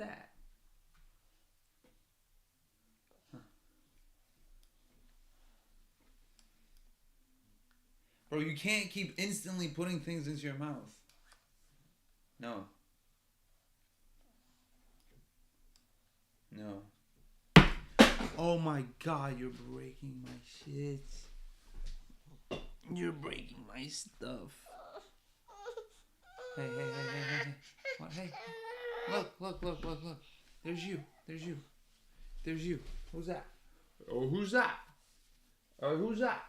that? Huh. Bro, you can't keep instantly putting things into your mouth. No. No. Oh my god, you're breaking my shit. You're breaking my stuff. Hey, hey, hey, hey, hey, hey. What? Hey. Look. There's you. There's you. Who's that? Oh, who's that? Oh, who's that?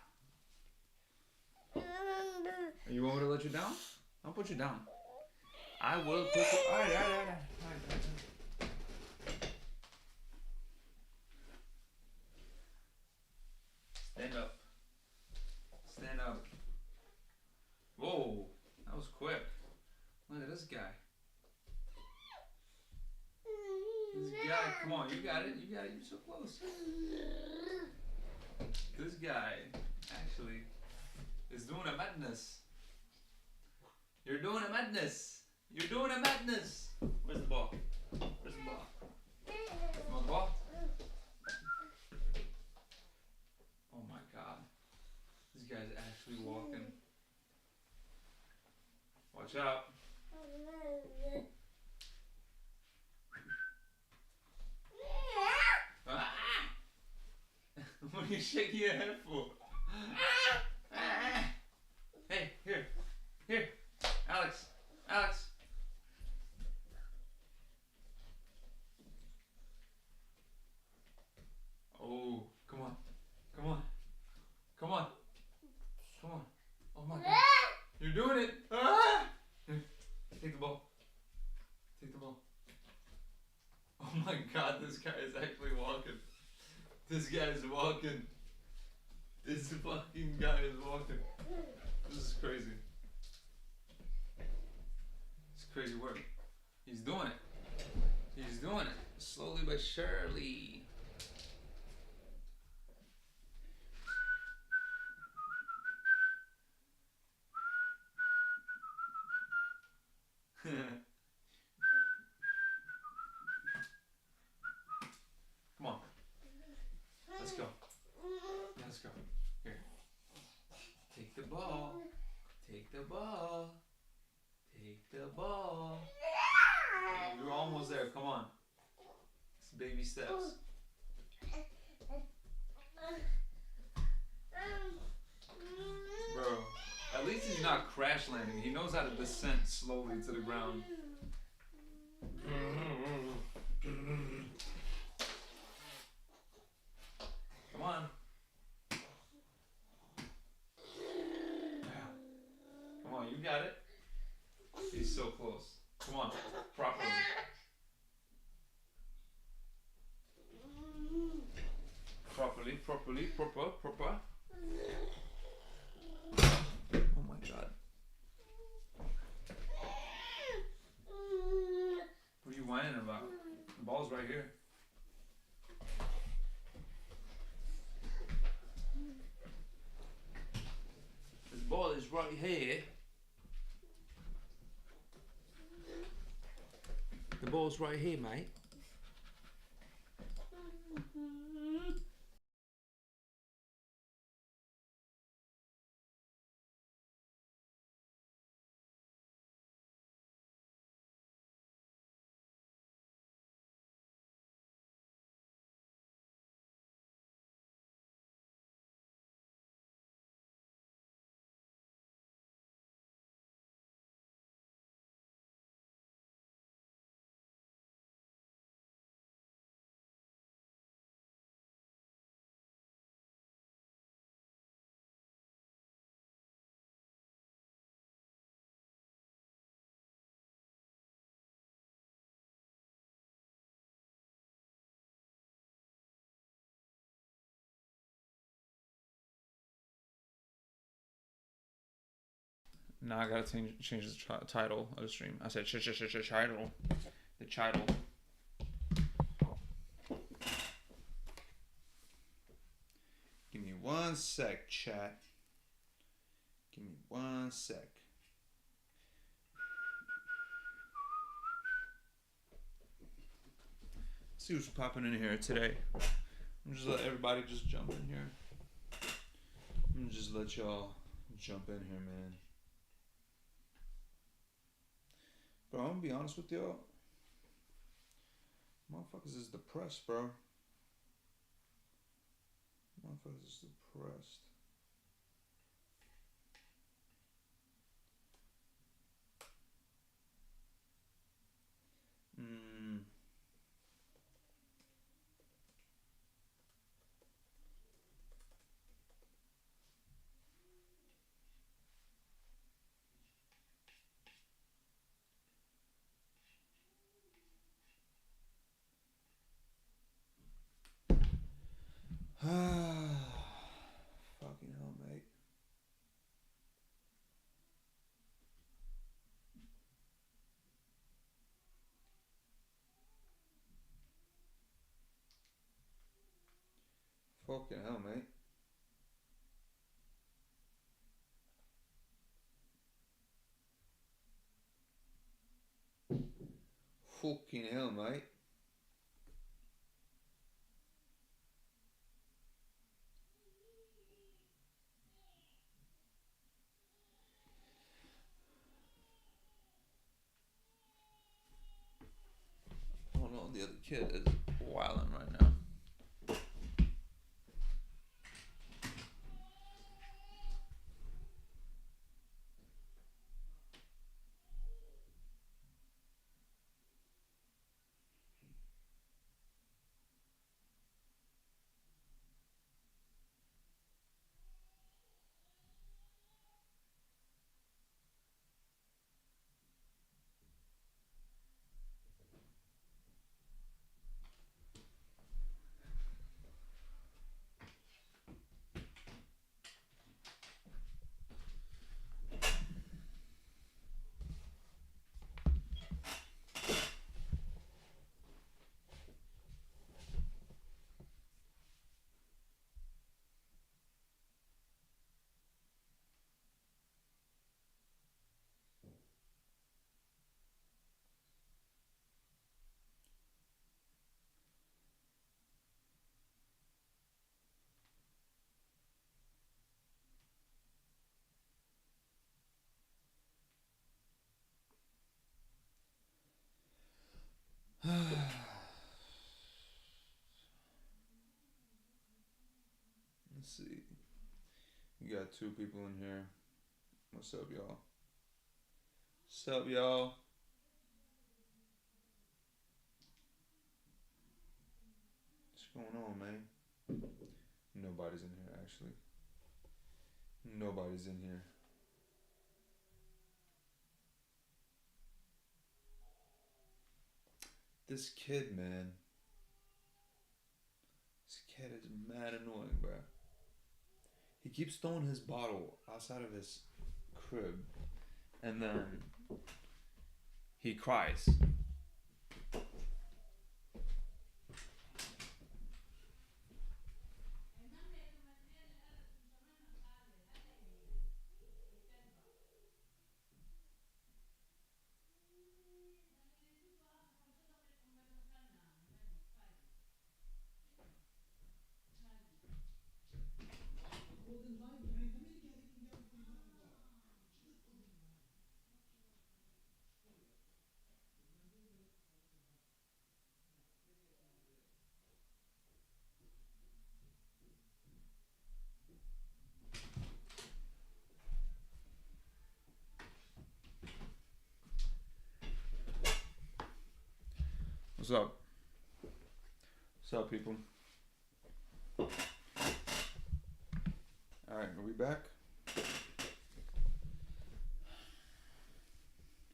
You want me to let you down? I'll put you down. I will put you. Alright. Stand up. Stand up. Whoa, that was quick. Look at this guy. This guy, come on, you got it. You're so close. This guy actually is doing a madness. You're doing a madness. Where's the ball? You want the ball? Oh my god. This guy's actually walking. Watch out. What are you shaking your head for? Hey, here. Alex. Oh, come on. Oh my god. You're doing it. Here, take the ball. Oh my god, this guy is actually walking. This fucking guy is walking. This is crazy. It's crazy work. He's doing it. Slowly but surely. Come on. Let's go. Here. Take the ball. You're almost there. Come on. It's baby steps. Bro, at least he's not crash landing. He knows how to descend slowly to the ground. Come on. Come on, you got it. He's so close. Come on, properly. Proper. Oh my god. What are you whining about? The ball's right here. This ball is right here. The ball's right here, mate. Now I gotta change the title of the stream. I said title. The title. Give me 1 sec, chat. Give me 1 sec. see what's popping in here today. I'm just let everybody just jump in here. I'm gonna just let y'all jump in here, man. Bro, I'm gonna be honest with y'all. Motherfuckers is depressed, bro. Motherfuckers is depressed. Fucking hell, mate. Fucking hell, mate. Fucking hell, mate. Oh no, the other kid is wilding right now. Let's see. You got 2 people in here. What's up, y'all? What's up, y'all? What's going on, man? Nobody's in here, actually. Nobody's in here. This kid, man. This kid is mad annoying, bro. He keeps throwing his bottle outside of his crib, and then he cries. What's up? What's up, people? Alright, are we back?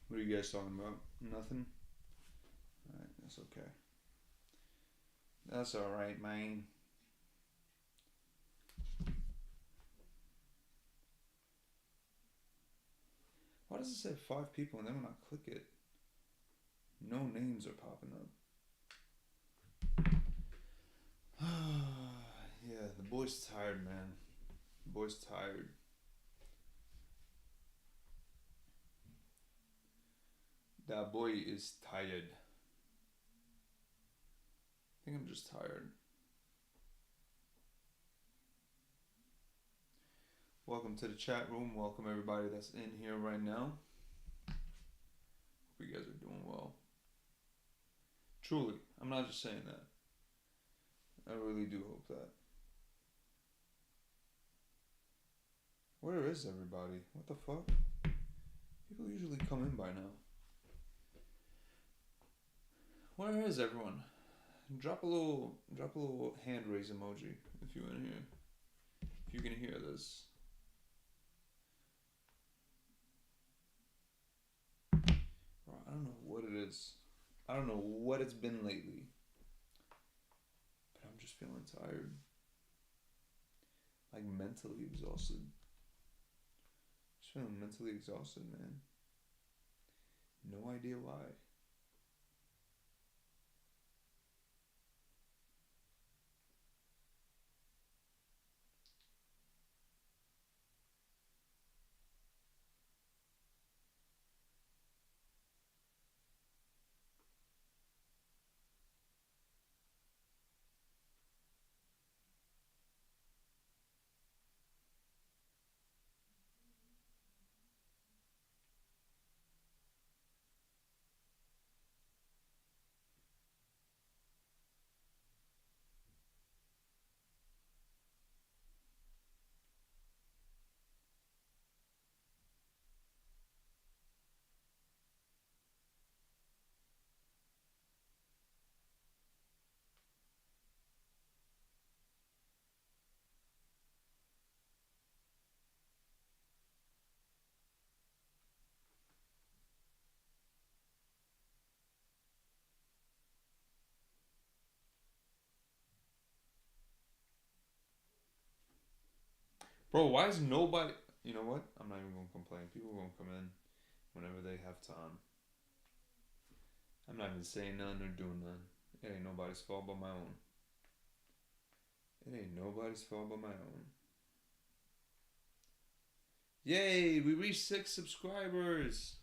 What are you guys talking about? Nothing? Alright, that's okay. That's alright, man. Why does it say 5 people and then when I click it, no names are popping up? Yeah, the boy's tired, man. The boy's tired. That boy is tired. think I'm just tired. Welcome to the chat room. Welcome everybody that's in here right now. Hope you guys are doing well. Truly, I'm not just saying that. I really do hope that. Where is everybody? What the fuck? People usually come in by now. Where is everyone? Drop a little hand raise emoji if you're in here. If you can hear this. Bro, I don't know what it is. I don't know what it's been lately. But I'm just feeling tired. Like mentally exhausted. Just feeling mentally exhausted, man. No idea why. Bro, why is nobody... You know what? I'm not even going to complain. People are going to come in whenever they have time. I'm not even saying nothing or doing nothing. It ain't nobody's fault but my own. It ain't nobody's fault but my own. Yay! We reached 6 subscribers!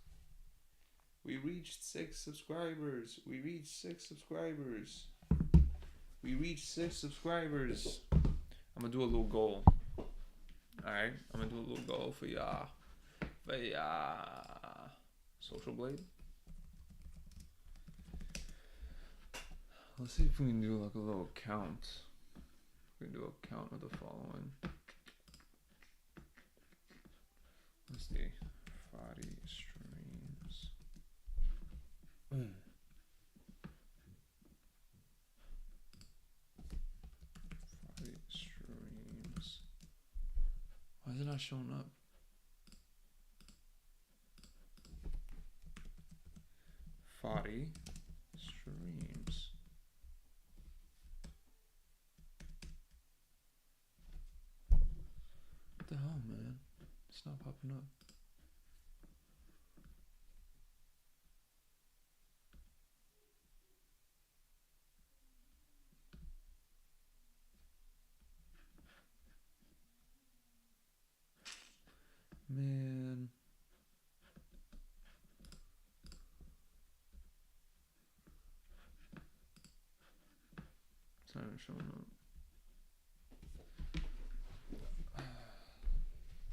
We reached 6 subscribers. We reached 6 subscribers. We reached 6 subscribers. I'm gonna do a little goal. Alright? I'm gonna do a little goal for y'all. For y'all. Social Blade? Let's see if we can do like a little count. We can do a count of the following. Let's see. Friday streams. Friday streams. Why is it not showing up? Friday streams. What the hell, man? It's not popping up. Man. It's not even showing up.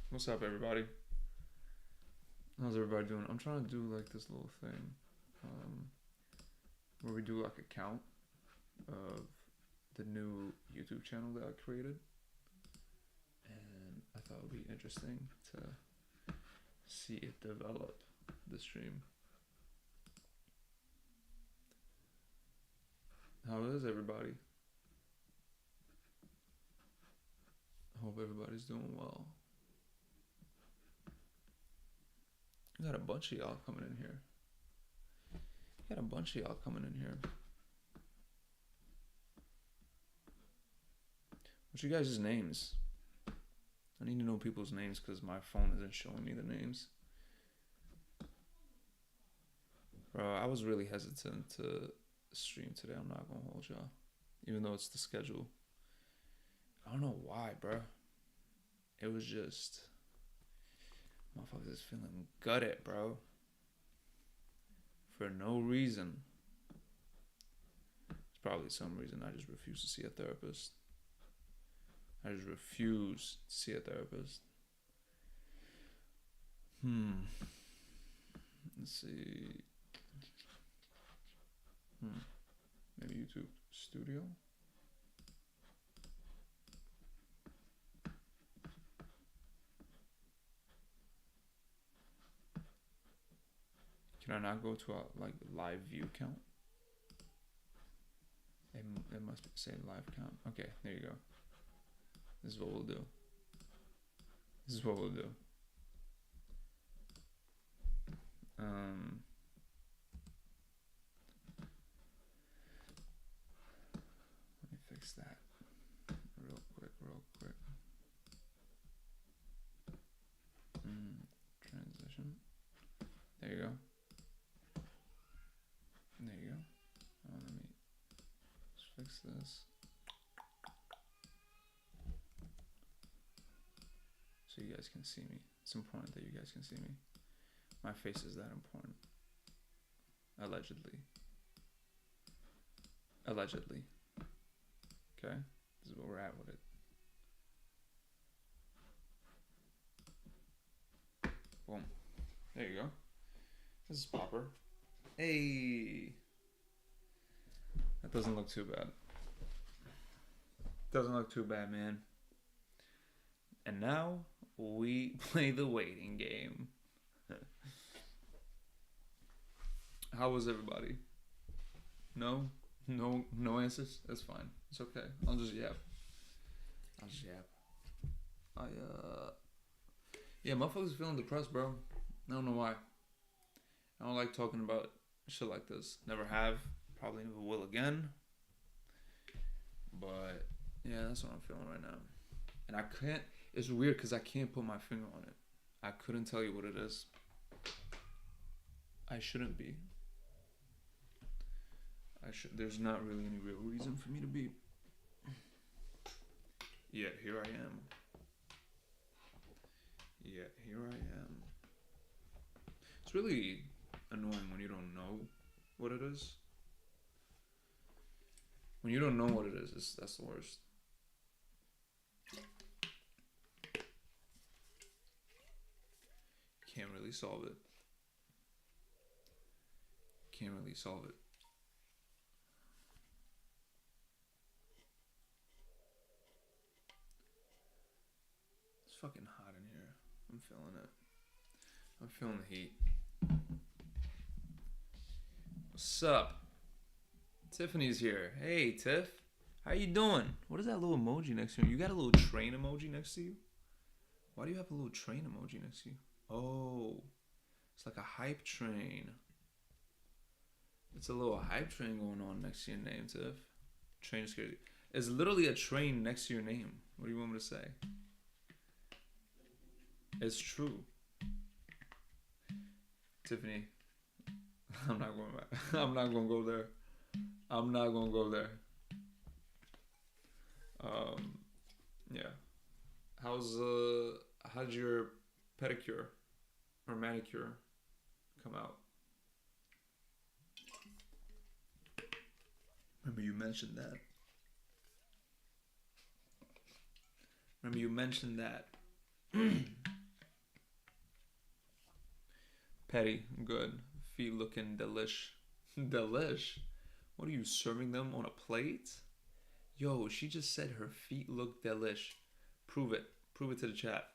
What's up, everybody? How's everybody doing? I'm trying to do like this little thing where we do like a count of the new YouTube channel that I created. And I thought it would be interesting to see it develop, the stream. How is everybody? I hope everybody's doing well. We got a bunch of y'all coming in here. What's your guys' names? I need to know people's names because my phone isn't showing me the names. Bro, I was really hesitant to stream today. I'm not gonna hold y'all. Even though it's the schedule. I don't know why, bro. It was just... motherfuckers is feeling gutted, bro. For no reason. probably some reason I just refuse to see a therapist. I just refuse to see a therapist. Let's see. Maybe YouTube Studio. Can I not go to a like live view count? It must say live count. Okay, there you go. This is what we'll do. This is what we'll do. Let me fix that real quick. Transition. There you go. There you go. Let me just fix this. So you guys can see me. It's important that you guys can see me. My face is that important. Allegedly. Okay? This is where we're at with it. Boom. There you go. This is Popper. Hey! That doesn't look too bad. Doesn't look too bad, man. And now we play the waiting game. How was everybody? No answers? That's fine. It's okay. I'll just yap. Yeah, motherfuckers feeling depressed, bro. I don't know why. I don't like talking about shit like this. Never have. Probably never will again. But yeah, that's what I'm feeling right now. And I can't. It's weird because I can't put my finger on it. I couldn't tell you what it is. I shouldn't be. There's not really any real reason for me to be. Yet here I am. It's really annoying when you don't know what it is. When you don't know what it is, that's the worst. Can't really solve it. It's fucking hot in here. I'm feeling it. I'm feeling the heat. What's up? Tiffany's here. Hey, Tiff. How you doing? What is that little emoji next to you? You got a little train emoji next to you? Why do you have a little train emoji next to you? Oh, it's like a hype train. It's a little hype train going on next to your name, Tiff. Train is crazy. It's literally a train next to your name. What do you want me to say? It's true. Tiffany, I'm not going back. I'm not going to go there. Yeah. How'd your pedicure or manicure come out? Remember you mentioned that. Petty, good. Feet looking delish. Delish? What are you, serving them on a plate? Yo, she just said her feet look delish. Prove it. Prove it to the chat.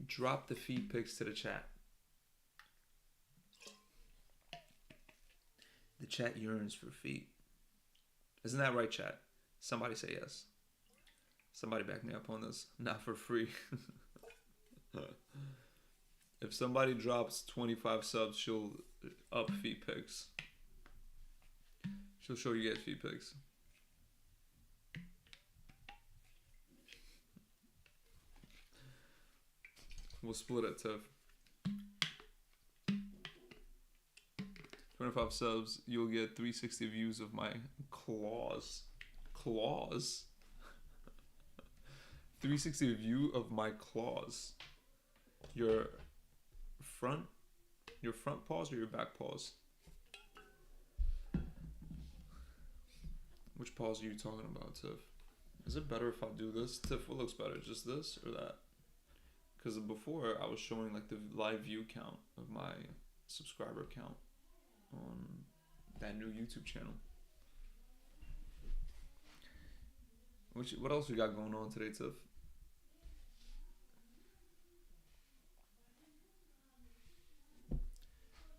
Drop the feet pics to the chat. The chat yearns for feet. Isn't that right, chat? Somebody say yes. Somebody back me up on this. Not for free. If somebody drops 25 subs, she'll up feet pics. She'll show you guys feet pics. We'll split it, Tiff. 25 subs, you'll get 360 views of my claws. Claws? 360 view of my claws. Your front paws or your back paws? Which pause are you talking about, Tiff? Is it better if I do this? Tiff, what looks better? Just this or that? Because before I was showing like the live view count of my subscriber count on that new YouTube channel. What else we got going on today, Tiff?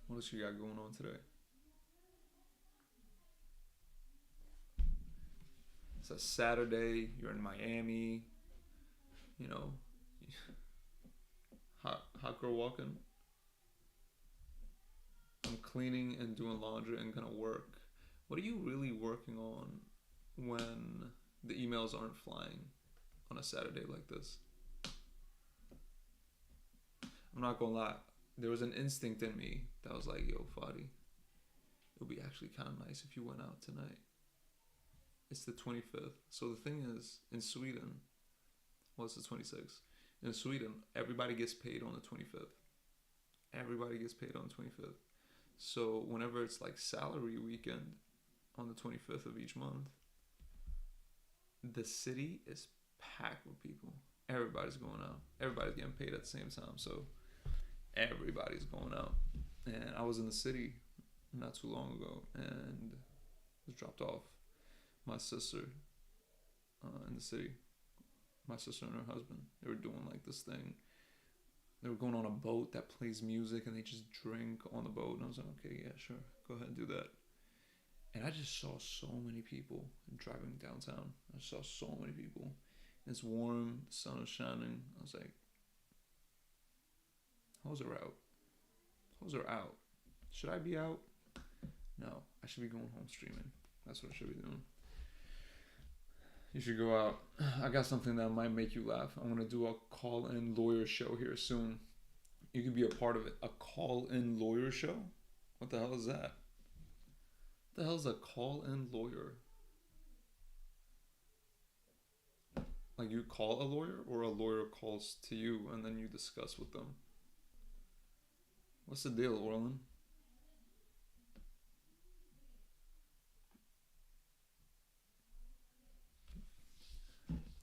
What else you got going on today? It's a Saturday. You're in Miami. You know, hot girl walking. I'm cleaning and doing laundry and gonna work. What are you really working on when the emails aren't flying on a Saturday like this? I'm not gonna lie. There was an instinct in me that was like, yo, Fadi, it would be actually kind of nice if you went out tonight. It's the 25th. So the thing is, in Sweden, well, it's the 26th. In Sweden, everybody gets paid on the 25th. Everybody gets paid on the 25th. So whenever it's like salary weekend on the 25th of each month, the city is packed with people. Everybody's going out. Everybody's getting paid at the same time. So everybody's going out. And I was in the city not too long ago and was dropped off my sister in the city. My sister and her husband. They were doing like this thing. They were going on a boat that plays music and they just drink on the boat. And I was like, okay, yeah, sure. Go ahead and do that. And I just saw so many people driving downtown. I saw so many people. It's warm, the sun is shining. I was like, hoes are out. Hoes are out. Should I be out? No, I should be going home streaming. That's what I should be doing. You should go out. I got something that might make you laugh. I'm going to do a call-in lawyer show here soon. You could be a part of it. A call-in lawyer show? What the hell is that? What the hell is a call-in lawyer? Like you call a lawyer or a lawyer calls to you and then you discuss with them? What's the deal, Orlin?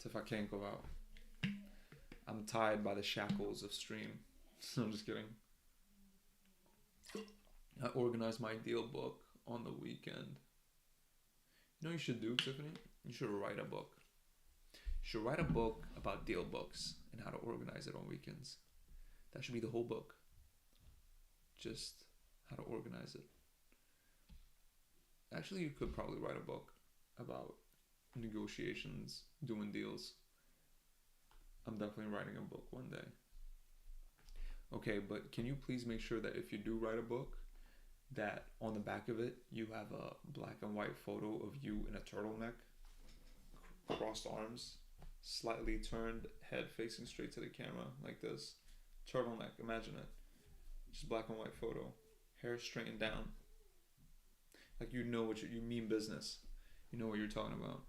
If I can't go out, I'm tied by the shackles of stream. I'm just kidding. I organized my deal book on the weekend. You know what you should do, Tiffany? You should write a book. You should write a book about deal books and how to organize it on weekends. That should be the whole book. Just how to organize it. Actually, you could probably write a book about negotiations, doing deals. I'm definitely writing a book one day. Okay, but can you please make sure that if you do write a book, that on the back of it, you have a black and white photo of you in a turtleneck, crossed arms, slightly turned head facing straight to the camera, like this. Turtleneck, imagine it. Just black and white photo. Hair straightened down. Like you know what you mean business. You know what you're talking about.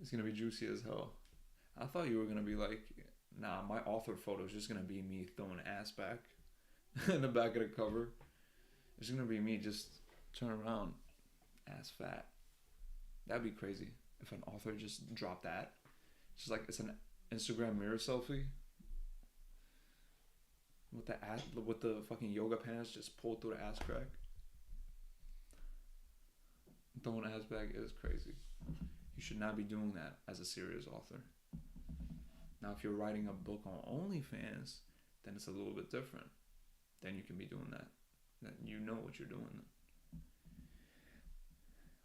It's going to be juicy as hell. I thought you were going to be like, nah, my author photo is just going to be me throwing ass back in the back of the cover. It's going to be me just turn around, ass fat. That'd be crazy if an author just dropped that. It's just like, it's an Instagram mirror selfie with the fucking yoga pants just pulled through the ass crack. Throwing ass back is crazy. You should not be doing that as a serious author. Now, if you're writing a book on OnlyFans, then it's a little bit different. Then you can be doing that. Then you know what you're doing.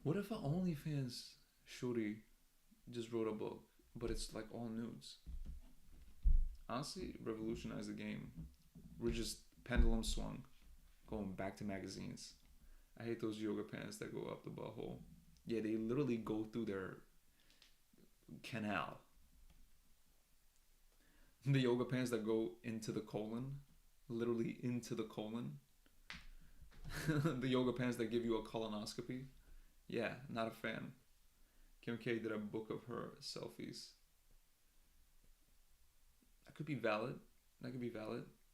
What if an OnlyFans shorty just wrote a book, but it's like all nudes? Honestly, revolutionize the game. We're just pendulum swung, going back to magazines. I hate those yoga pants that go up the butthole. Yeah, they literally go through their canal. The yoga pants that go into the colon, literally into the colon. The yoga pants that give you a colonoscopy. Yeah, not a fan. Kim K did a book of her selfies. That could be valid.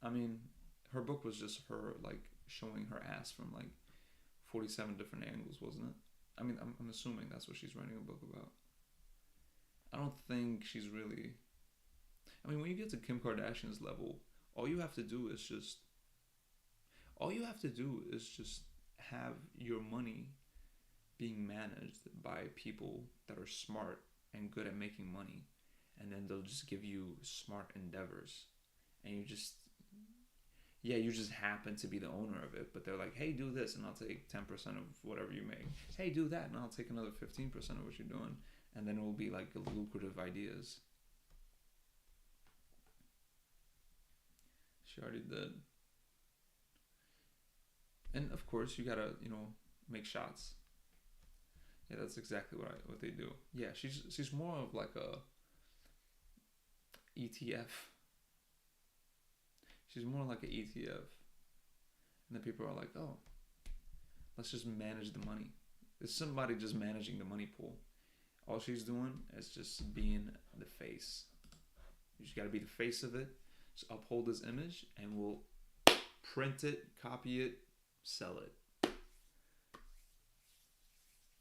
I mean, her book was just her like showing her ass from like 47 different angles, wasn't it? I mean, I'm assuming that's what she's writing a book about. I don't think she's really. I mean, when you get to Kim Kardashian's level, all you have to do is just. All you have to do is just have your money being managed by people that are smart and good at making money, and then they'll just give you smart endeavors, and you just happen to be the owner of it, but they're like, hey, do this and I'll take 10% of whatever you make. Hey, do that and I'll take another 15% of what you're doing, and then it will be like lucrative ideas. She already did. And of course you gotta, make shots. Yeah, that's exactly what they do. Yeah, she's more of like a ETF. She's more like an ETF. And then people are like, oh, let's just manage the money. There's somebody just managing the money pool. All she's doing is just being the face. You just gotta be the face of it. Just uphold this image and we'll print it, copy it, sell it.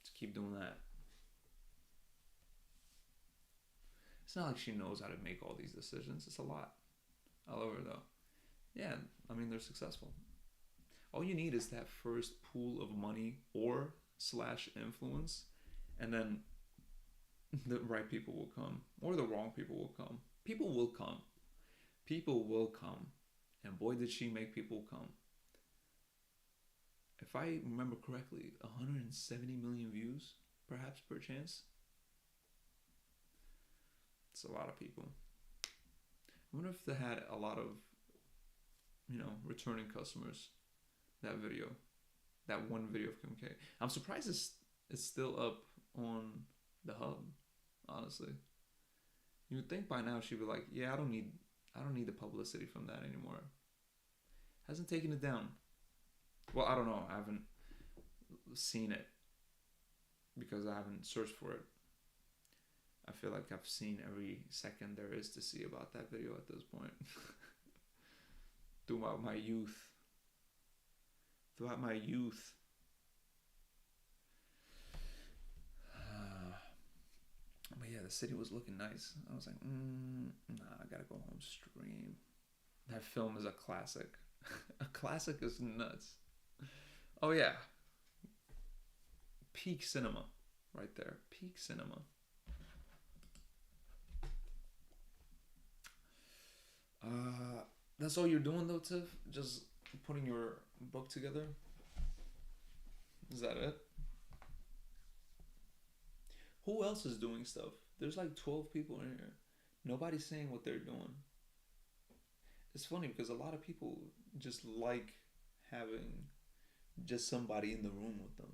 Just keep doing that. It's not like she knows how to make all these decisions. It's a lot. I love her though. Yeah, I mean, they're successful. All you need is that first pool of money or / influence, and then the right people will come, or the wrong people will come. People will come. People will come. And boy, did she make people come. If I remember correctly, 170 million views, perhaps per chance. It's a lot of people. I wonder if they had a lot of, returning customers. That video, that one video of Kim K. I'm surprised it's still up on the hub. Honestly, you would think by now she'd be like, yeah, I don't need the publicity from that anymore. Hasn't taken it down. Well, I don't know. I haven't seen it because I haven't searched for it. I feel like I've seen every second there is to see about that video at this point. Throughout my youth. But yeah, the city was looking nice. I was like, nah, I gotta go home stream. That film is a classic. A classic is nuts. Oh yeah. Peak cinema. Right there. Peak cinema. That's all you're doing though, Tiff? Just putting your book together? Is that it? Who else is doing stuff? There's like 12 people in here. Nobody's saying what they're doing. It's funny because a lot of people just like having just somebody in the room with them.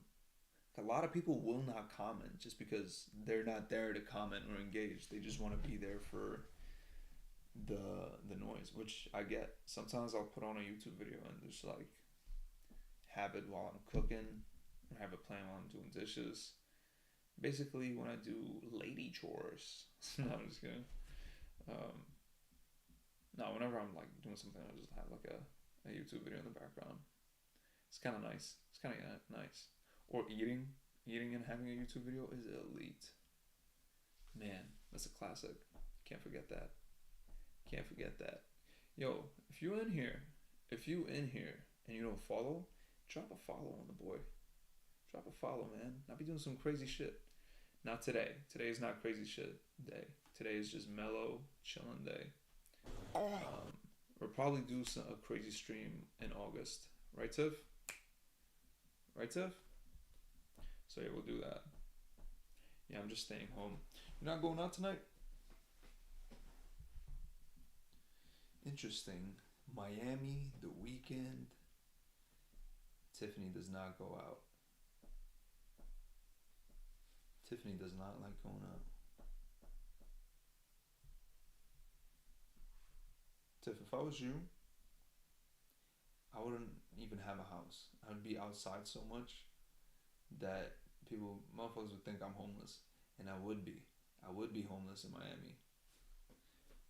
A lot of people will not comment just because they're not there to comment or engage. They just want to be there for the noise, which I get. Sometimes I'll put on a YouTube video and just like have it while I'm cooking, or have it playing while I'm doing dishes. Basically, when I do lady chores. No, I'm just kidding. No, whenever I'm like doing something, I just have like a YouTube video in the background. It's kind of nice. It's kind of nice. Or eating and having a YouTube video is elite. Man, that's a classic. Can't forget that. Can't forget that. Yo, if you in here and you don't follow, drop a follow on the boy. Drop a follow, man. I'll be doing some crazy shit. Not today. Today is not crazy shit day. Today is just mellow, chilling day. We'll probably do a crazy stream in August. Right, Tiff? Right, Tiff? So yeah, we'll do that. Yeah, I'm just staying home. You're not going out tonight? Interesting. Miami, the weekend. Tiffany does not go out. Tiffany does not like going out. Tiff, if I was you, I wouldn't even have a house. I would be outside so much that motherfuckers would think I'm homeless. And I would be. I would be homeless in Miami.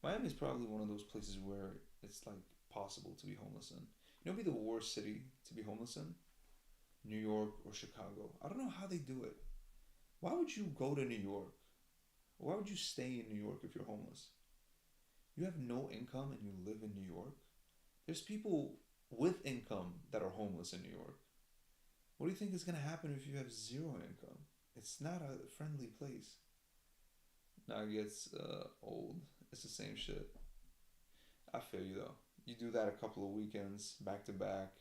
Miami is probably one of those places where it's like possible to be homeless in. You know, it'd be the worst city to be homeless in? New York or Chicago. I don't know how they do it. Why would you go to New York? Why would you stay in New York if you're homeless? You have no income and you live in New York? There's people with income that are homeless in New York. What do you think is going to happen if you have zero income? It's not a friendly place. Now it gets old. It's the same shit. I feel you though. You do that a couple of weekends back to back.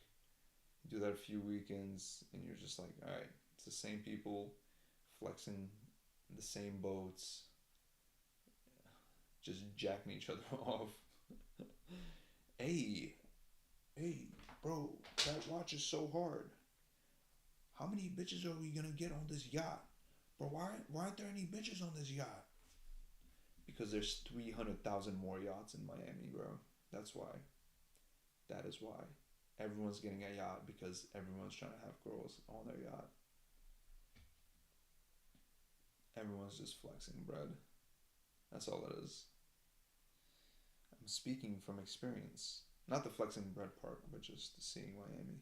You do that a few weekends, and you're just like, all right, it's the same people flexing the same boats, just jacking each other off. Hey, hey, bro, that watch is so hard. How many bitches are we gonna get on this yacht? Bro, why aren't there any bitches on this yacht? Because there's 300,000 more yachts in Miami, bro. That's why. That is why. Everyone's getting a yacht because everyone's trying to have girls on their yacht. Everyone's just flexing bread. That's all it is. I'm speaking from experience. Not the flexing bread part, but just seeing Miami.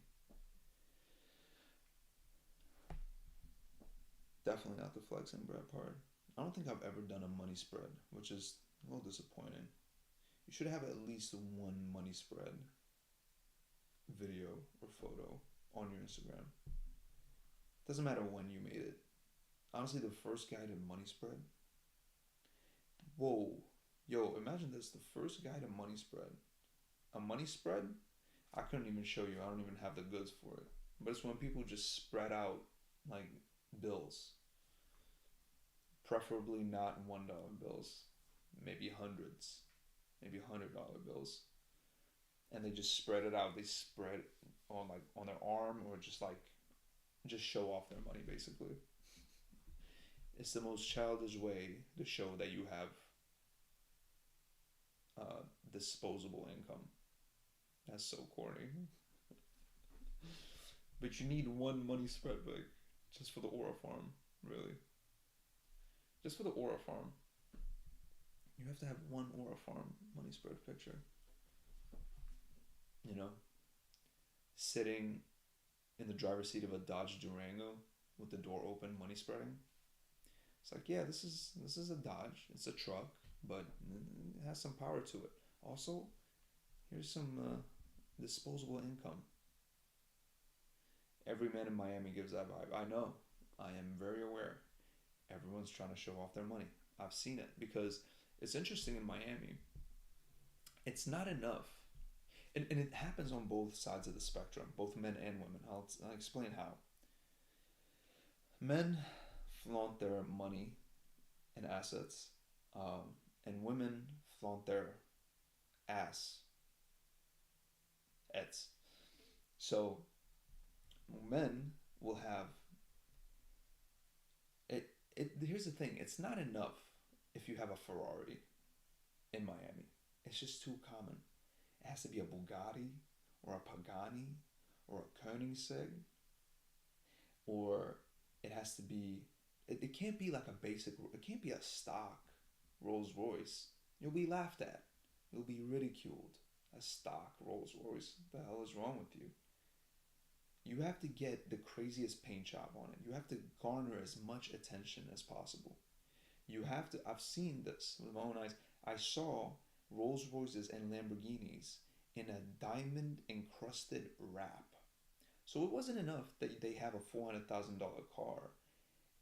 Definitely not the flexing bread part. I don't think I've ever done a money spread, which is a little disappointing. You should have at least one money spread video or photo on your Instagram. Doesn't matter when you made it. Honestly, the first guy to money spread. Whoa. Yo, imagine this. The first guy to money spread. A money spread? I couldn't even show you. I don't even have the goods for it. But it's when people just spread out like bills. Preferably not $1 bills. Maybe hundreds. Maybe $100 bills. And they just spread it out. They spread on like on their arm or just show off their money basically. It's the most childish way to show that you have disposable income. That's so corny. But you need one money spread, like, just for the Aura Farm, really. Just for the Aura Farm. You have to have one Aura Farm money spread picture. You know? Sitting in the driver's seat of a Dodge Durango with the door open, money spreading. It's like, yeah, this is a Dodge. It's a truck, but it has some power to it. Also, here's some disposable income. Every man in Miami gives that vibe. I know. I am very aware. Everyone's trying to show off their money. I've seen it because it's interesting in Miami. It's not enough. And it happens on both sides of the spectrum, both men and women. I'll explain how. Men flaunt their money and assets, and women flaunt their ass. Ets. So men will have it. Here's the thing: it's not enough if you have a Ferrari in Miami. It's just too common. It has to be a Bugatti or a Pagani or a Koenigsegg, or it has to be. It can't be like a basic. It can't be a stock Rolls Royce. You'll be laughed at. You'll be ridiculed. A stock Rolls Royce. What the hell is wrong with you? You have to get the craziest paint job on it. You have to garner as much attention as possible. You have to. I've seen this with my own eyes. I saw Rolls Royces and Lamborghinis in a diamond encrusted wrap. So it wasn't enough that they have a $400,000 car.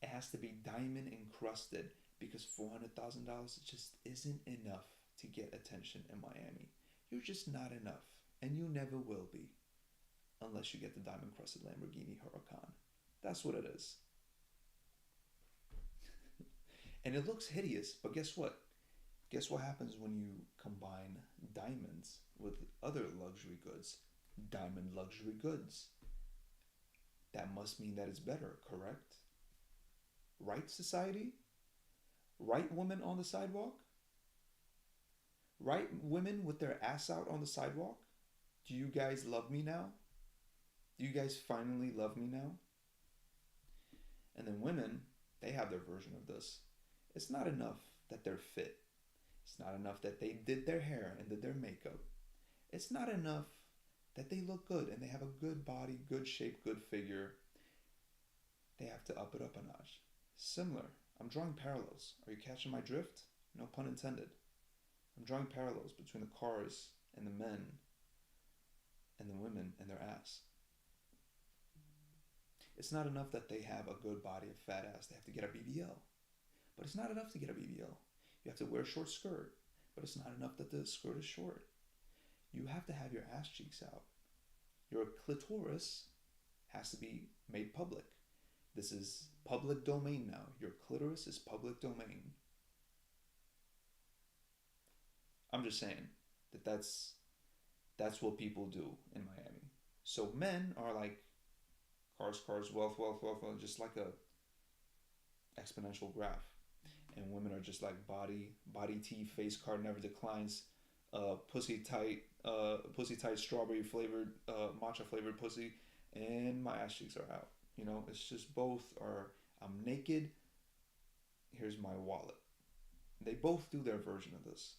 It has to be diamond encrusted because $400,000 just isn't enough to get attention in Miami. You're just not enough, and you never will be, unless you get the diamond encrusted Lamborghini Huracan. That's what it is. And it looks hideous, but guess what? Guess what happens when you combine diamonds with other luxury goods? Diamond luxury goods. That must mean that it's better, correct? Right, society? Right, women on the sidewalk? Right, women with their ass out on the sidewalk? Do you guys love me now? Do you guys finally love me now? And then women, they have their version of this. It's not enough that they're fit. It's not enough that they did their hair and did their makeup. It's not enough that they look good and they have a good body, good shape, good figure. they have to up it up a notch. Similar. I'm drawing parallels. Are you catching my drift? No pun intended. I'm drawing parallels between the cars and the men and the women and their ass. It's not enough that they have a good body, a fat ass. They have to get a BBL. But it's not enough to get a BBL. You have to wear a short skirt. But it's not enough that the skirt is short. You have to have your ass cheeks out. Your clitoris has to be made public. This is public domain now. Your clitoris is public domain. I'm just saying that's what people do in Miami. So men are like cars, wealth, just like a exponential graph. And women are just like body tea, face card never declines, pussy tight strawberry flavored, matcha flavored pussy, and my ass cheeks are out. You know, it's just both are. I'm naked. Here's my wallet. They both do their version of this.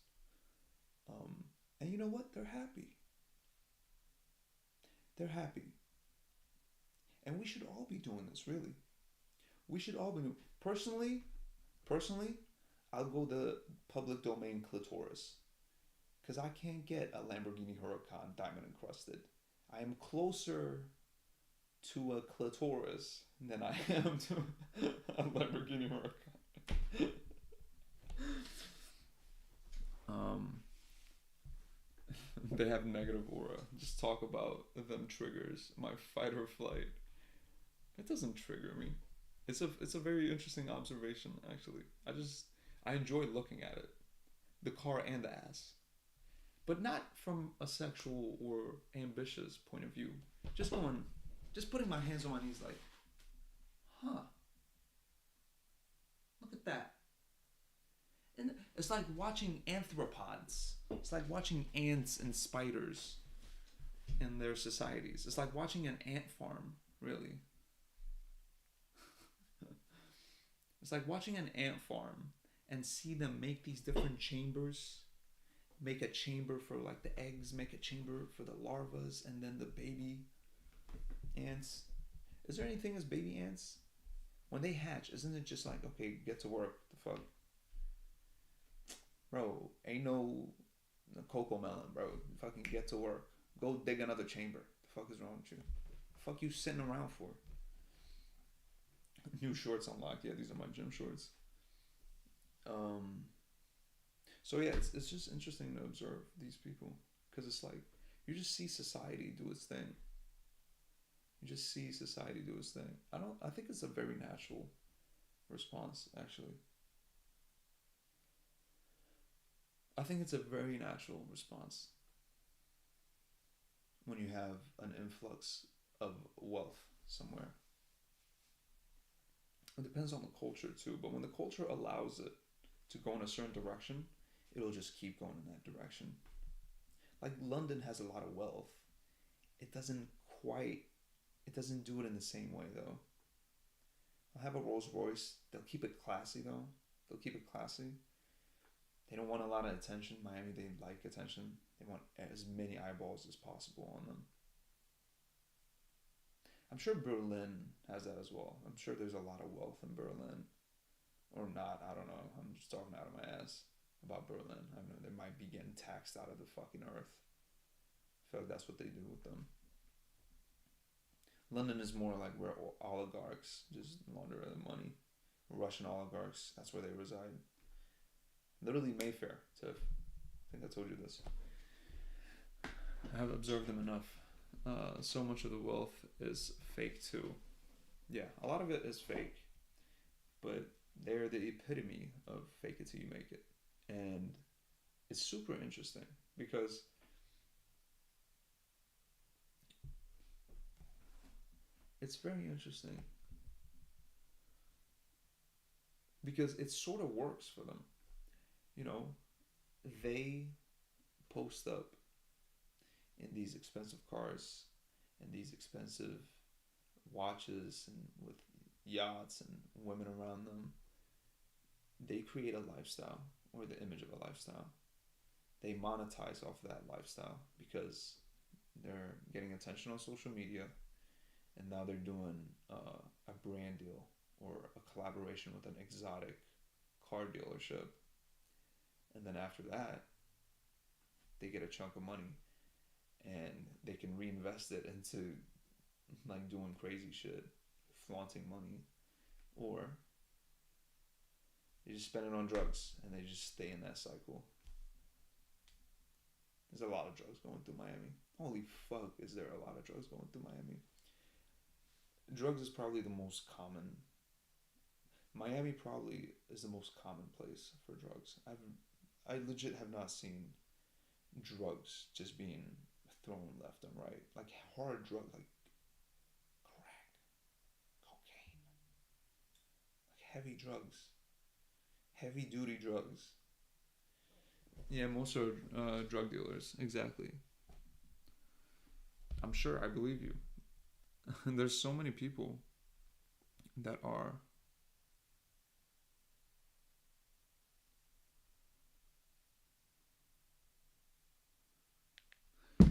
And you know what? They're happy. They're happy. And we should all be doing this, really. We should all be doing. Personally, I'll go the public domain clitoris. Because I can't get a Lamborghini Huracan diamond encrusted. I am closer to a clitoris than I am to a Lamborghini Huracan. They have negative aura. Just talk about them triggers. My fight or flight. It doesn't trigger me. It's a very interesting observation, actually. I enjoy looking at it. The car and the ass. But not from a sexual or ambitious point of view. Just putting my hands on my knees like, huh. Look at that. And it's like watching anthropods. It's like watching ants and spiders in their societies. It's like watching an ant farm, really. It's like watching an ant farm and see them make these different chambers. Make a chamber for like the eggs, make a chamber for the larvas, and then the baby ants. Is there anything as baby ants? When they hatch, isn't it just like, okay, get to work, the fuck? Bro, ain't no cocoa melon, bro. Fucking get to work. Go dig another chamber. The fuck is wrong with you? The fuck you sitting around for? New shorts unlocked. Yeah, these are my gym shorts. So yeah, it's just interesting to observe these people. Because it's like, you just see society do its thing. You just see society do its thing. I think it's a very natural response, actually. I think it's a very natural response when you have an influx of wealth somewhere. It depends on the culture too, but when the culture allows it to go in a certain direction, it'll just keep going in that direction. Like London has a lot of wealth. It doesn't do it in the same way though. They'll have a Rolls Royce. They'll keep it classy though. They'll keep it classy. They don't want a lot of attention. Miami, they like attention. They want as many eyeballs as possible on them. I'm sure Berlin has that as well. I'm sure there's a lot of wealth in Berlin. Or not, I don't know. I'm just talking out of my ass about Berlin. I don't know, they might be getting taxed out of the fucking earth. I feel like that's what they do with them. London is more like where oligarchs just launder the money. Russian oligarchs, that's where they reside. Literally Mayfair, Tiff. I think I told you this. I have observed them enough. So much of the wealth is fake too. Yeah, a lot of it is fake. But they're the epitome of fake it till you make it. And it's super interesting because it's very interesting. Because it sort of works for them. You know, they post up in these expensive cars and these expensive watches and with yachts and women around them. They create a lifestyle or the image of a lifestyle. They monetize off that lifestyle because they're getting attention on social media and now they're doing a brand deal or a collaboration with an exotic car dealership, and then after that, they get a chunk of money, and they can reinvest it into like doing crazy shit, flaunting money, or they just spend it on drugs and they just stay in that cycle. There's a lot of drugs going through Miami. Holy fuck, is there a lot of drugs going through Miami? Drugs is probably the most common. Miami probably is the most common place for drugs. I legit have not seen drugs just being thrown left and right. Like hard drugs, like crack, cocaine, like heavy drugs, heavy duty drugs. Yeah, most are drug dealers. Exactly. I'm sure. I believe you. There's so many people that are.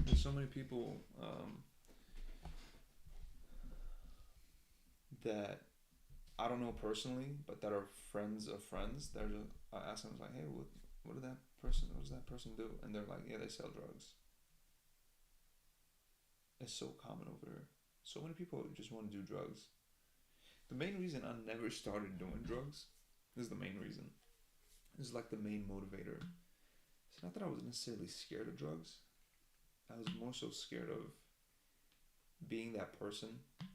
There's so many people that I don't know personally, but that are friends of friends. They're just, I ask them like, hey, what did that person? What does that person do? And they're like, yeah, they sell drugs. It's so common over there. So many people just want to do drugs. The main reason I never started doing drugs is the main reason. It's like the main motivator. It's not that I was necessarily scared of drugs. I was more so scared of being that person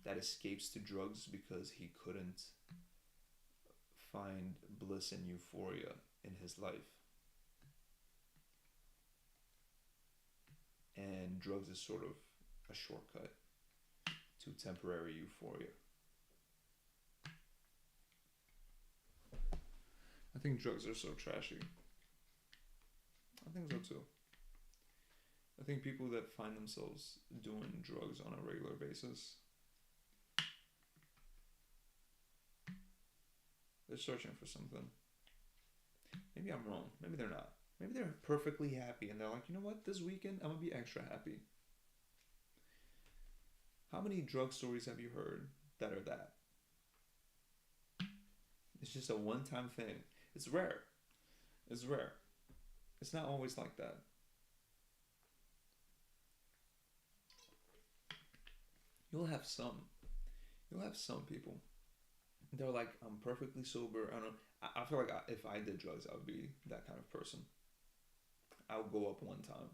that escapes to drugs because he couldn't find bliss and euphoria in his life. And drugs is sort of a shortcut to temporary euphoria. I think drugs are so trashy. I think so too. I think people that find themselves doing drugs on a regular basis, they're searching for something. Maybe I'm wrong. Maybe they're not. Maybe they're perfectly happy and they're like, you know what, this weekend I'm gonna be extra happy. How many drug stories have you heard that are that? It's just a one time thing. It's rare. It's rare. It's not always like that. You'll have some. You'll have some people. They're like, I'm perfectly sober. I don't know. I feel like if I did drugs, I would be that kind of person. I would go up one time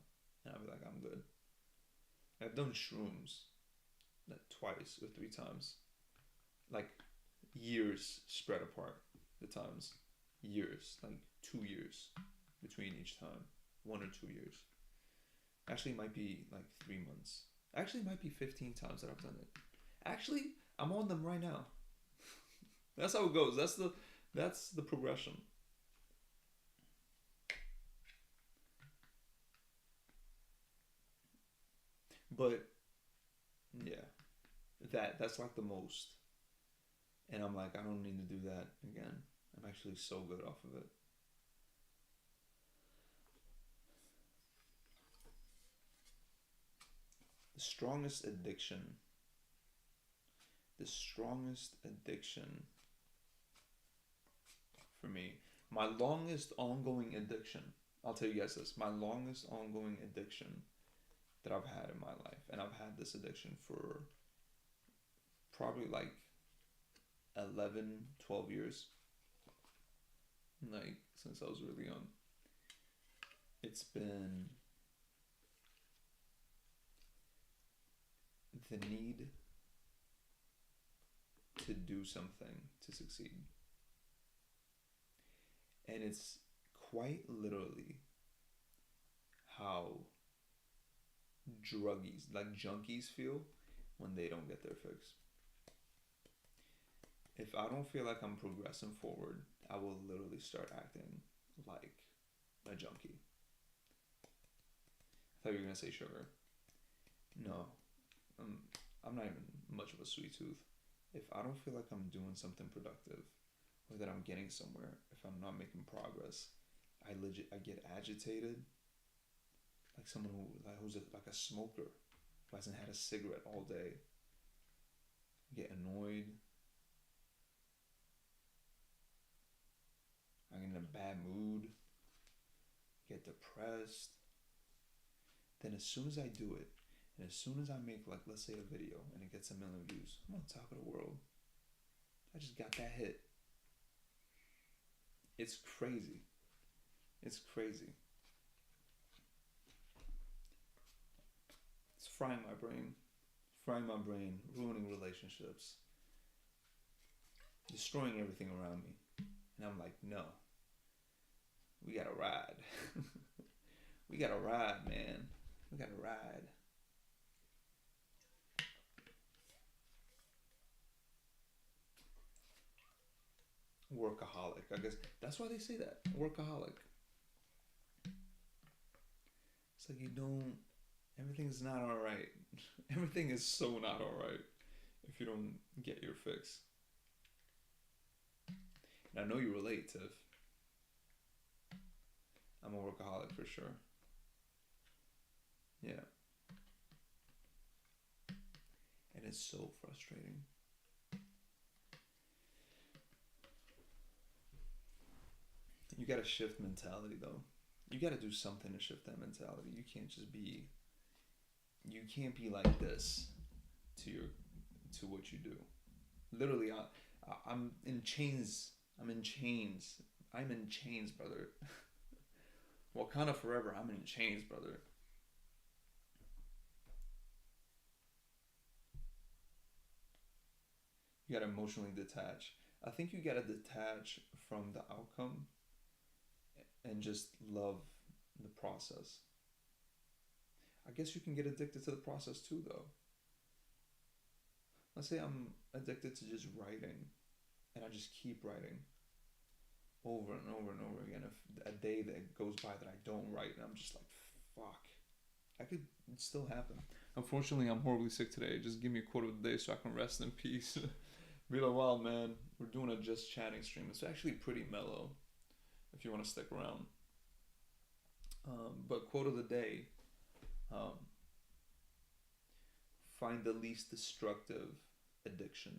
and I'd be like, I'm good. I've done shrooms like twice or three times. Like years spread apart the times. Years. Like 2 years between each time. 1 or 2 years. Actually, it might be like 3 months. Actually, it might be 15 times that I've done it. Actually, I'm on them right now. That's how it goes. That's the progression. But yeah, that's like the most. And I'm like, I don't need to do that again. I'm actually so good off of it. The strongest addiction. The strongest addiction for me. My longest ongoing addiction. I'll tell you guys this. My longest ongoing addiction that I've had in my life. And I've had this addiction for probably like 11, 12 years. Like, since I was really young. It's been the need to do something to succeed. And it's quite literally how druggies, like junkies, feel when they don't get their fix. If I don't feel like I'm progressing forward, I will literally start acting like a junkie. I thought you were gonna say sugar. No, I'm not even much of a sweet tooth. If I don't feel like I'm doing something productive, or that I'm getting somewhere, if I'm not making progress, I get agitated, like someone who's like a smoker, who hasn't had a cigarette all day. get annoyed, I get in a bad mood, get depressed. Then as soon as I do it, and as soon as I make, like, let's say a video and it gets 1 million views, I'm on top of the world. I just got that hit. It's crazy. It's crazy. It's frying my brain, ruining relationships, destroying everything around me. And I'm like, no, we gotta ride. We gotta ride, man. We gotta ride. Workaholic. I guess that's why they say that. Workaholic. It's like you don't. Everything's not alright. Everything is so not alright if you don't get your fix. And I know you relate, Tiff. I'm a workaholic for sure. Yeah. And it's so frustrating. You gotta shift mentality though. You gotta do something to shift that mentality. You can't just be. You can't be like this to what you do. Literally, I'm in chains. I'm in chains. I'm in chains, brother. Wakanda forever. I'm in chains, brother. You gotta emotionally detach. I think you gotta detach from the outcome and just love the process. I guess you can get addicted to the process too, though. Let's say I'm addicted to just writing, and I just keep writing over and over and over again. If a day that goes by that I don't write, and I'm just like, fuck, I could it still happen. Unfortunately, I'm horribly sick today. Just give me a quote of the day so I can rest in peace. Be like, wow, man, we're doing a just chatting stream. It's actually pretty mellow, if you want to stick around. But quote of the day: um, find the least destructive addiction.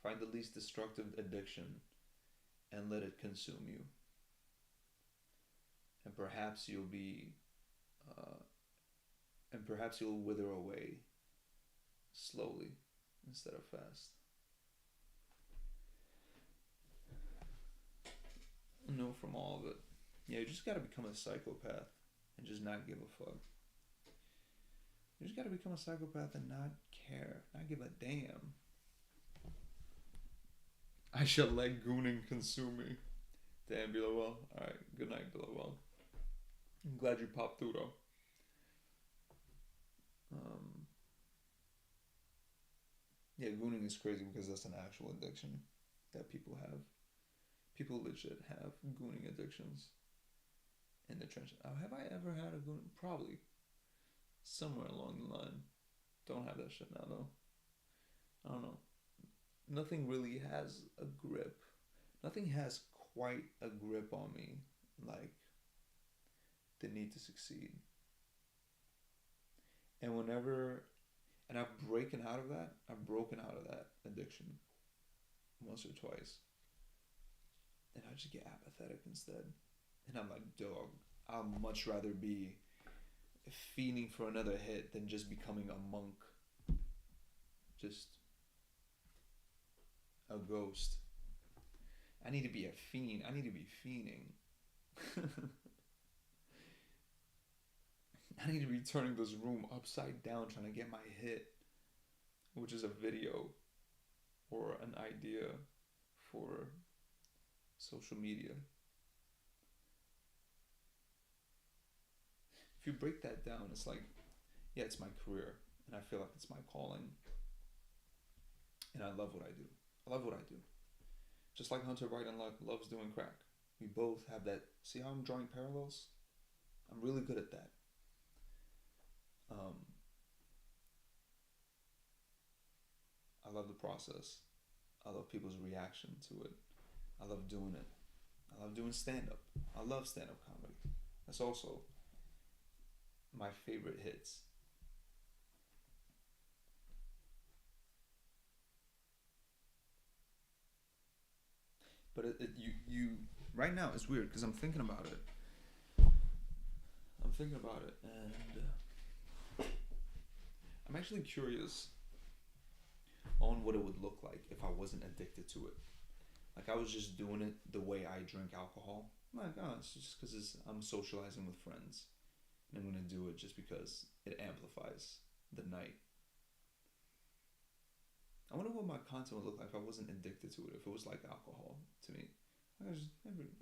Find the least destructive addiction and let it consume you. And perhaps you'll be, and perhaps you'll wither away slowly instead of fast. No, from all of it. Yeah, you just gotta become a psychopath and just not give a fuck. You just gotta become a psychopath and not care, not give a damn. I shall let gooning consume me. Damn, Bilawell. Alright, good night, Bilawell. I'm glad you popped through, though. Yeah, gooning is crazy because that's an actual addiction that people have. People legit have gooning addictions in the trenches. Oh, have I ever had a gooning? Probably. Somewhere along the line. Don't have that shit now, though. I don't know. Nothing really has a grip. Nothing has quite a grip on me like the need to succeed. And I've broken out of that. I've broken out of that addiction once or twice. And I just get apathetic instead. And I'm like, dog, I'd much rather be fiending for another hit than just becoming a monk. Just a ghost. I need to be a fiend. I need to be fiending. I need to be turning this room upside down trying to get my hit, which is a video or an idea for social media. If you break that down, it's like, yeah, it's my career, and I feel like it's my calling, and I love what I do. I love what I do. Just like Hunter Biden loves doing crack. We both have that. See how I'm drawing parallels? I'm really good at that. I love the process. I love people's reaction to it. I love doing it. I love doing stand-up. I love stand-up comedy. That's also my favorite hits. But you right now it's weird because I'm thinking about it. And I'm actually curious on what it would look like if I wasn't addicted to it. Like I was just doing it the way I drink alcohol. I'm like, oh, it's just because I'm socializing with friends, and I'm gonna do it just because it amplifies the night. I wonder what my content would look like if I wasn't addicted to it. If it was like alcohol to me, like I just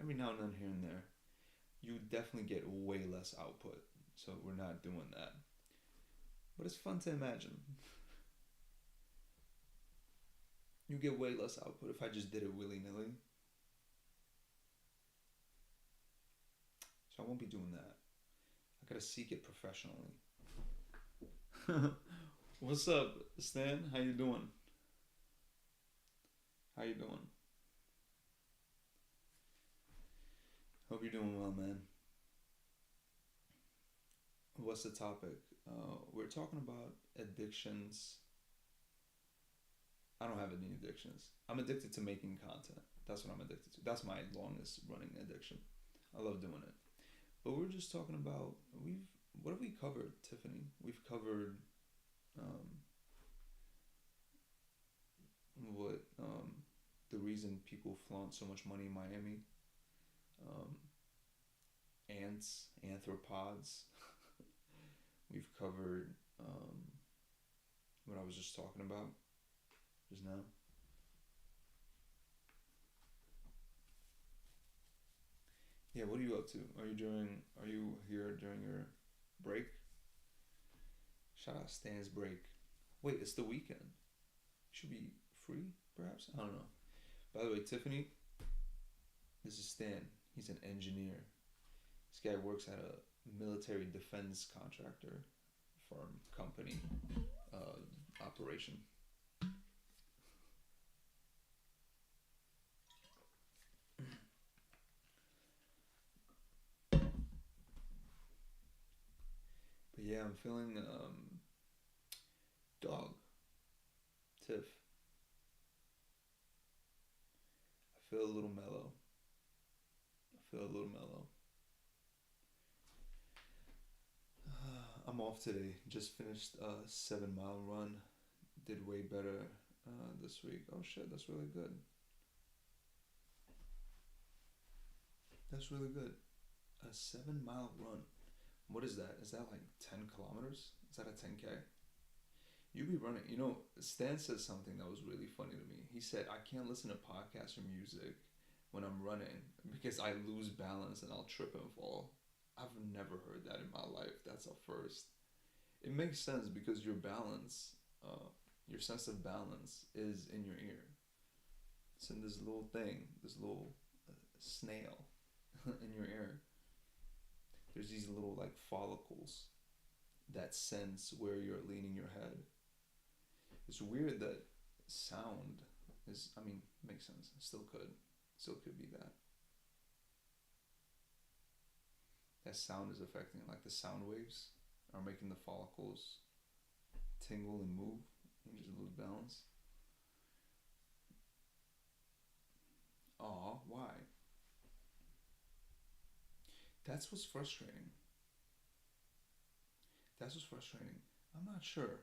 every now and then here and there, you definitely get way less output. So we're not doing that. But it's fun to imagine. You get way less output if I just did it willy nilly. So I won't be doing that. I gotta seek it professionally. What's up, Stan? How you doing? How you doing? Hope you're doing well, man. What's the topic? We're talking about addictions. I don't have any addictions. I'm addicted to making content. That's what I'm addicted to. That's my longest running addiction. I love doing it. But we're just talking about what have we covered, Tiffany? We've covered what the reason people flaunt so much money in Miami. Um, ants, arthropods. We've covered what I was just talking about just now. Yeah, what are you up to? Are you here during your break? Shout out Stan's break. Wait, it's the weekend. Should be free, perhaps? I don't know. By the way, Tiffany, this is Stan. He's an engineer. This guy works at a military defense contractor firm, company, operation. But yeah, I'm feeling dog, Tiff. I feel a little mellow. I'm off today. Just finished a 7 mile run. Did way better this week. Oh shit, that's really good. That's really good. A 7 mile run. What is that? Is that like 10 kilometers? Is that a 10K? You be running. You know, Stan says something that was really funny to me. He said, I can't listen to podcasts or music when I'm running because I lose balance and I'll trip and fall. I've never heard that in my life. That's a first. It makes sense because your balance, your sense of balance is in your ear. It's in this little thing, this little snail in your ear. There's these little like follicles that sense where you're leaning your head. It's weird that sound is, I mean, makes sense. Still could be that. That sound is affecting, like the sound waves are making the follicles tingle and move and just lose balance. Aw, why? That's what's frustrating. I'm not sure.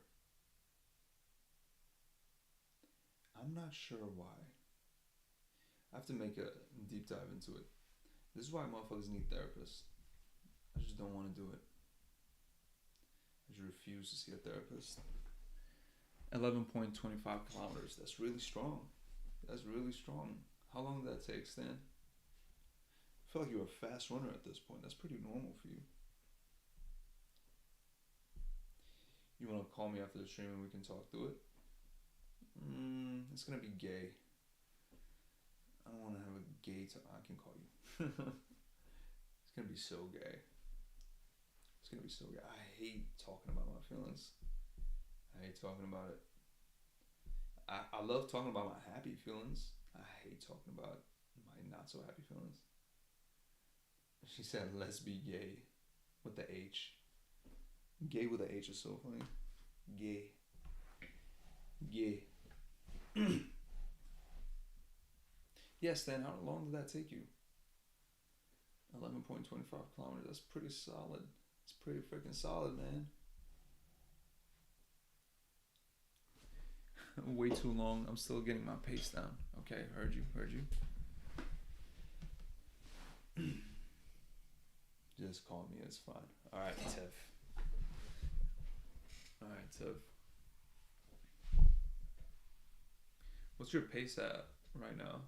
Why. I have to make a deep dive into it. This is why motherfuckers need therapists. I just don't want to do it. I just refuse to see a therapist. 11.25 kilometers. That's really strong. How long did that take, Stan? I feel like you're a fast runner at this point. That's pretty normal for you. You want to call me after the stream and we can talk through it? It's gonna be gay. I don't want to have a gay I can call you. It's gonna be so gay. I hate talking about my feelings. I hate talking about it. I love talking about my happy feelings. I hate talking about my not so happy feelings. She said, let's be gay. With the H. Gay with the H is so funny. Gay. Yes, then how long did that take you? 11.25 kilometers. That's pretty solid. It's pretty freaking solid, man. Way too long. I'm still getting my pace down. Okay, heard you. Just call me. It's fine. All right, Tiff. What's your pace at right now,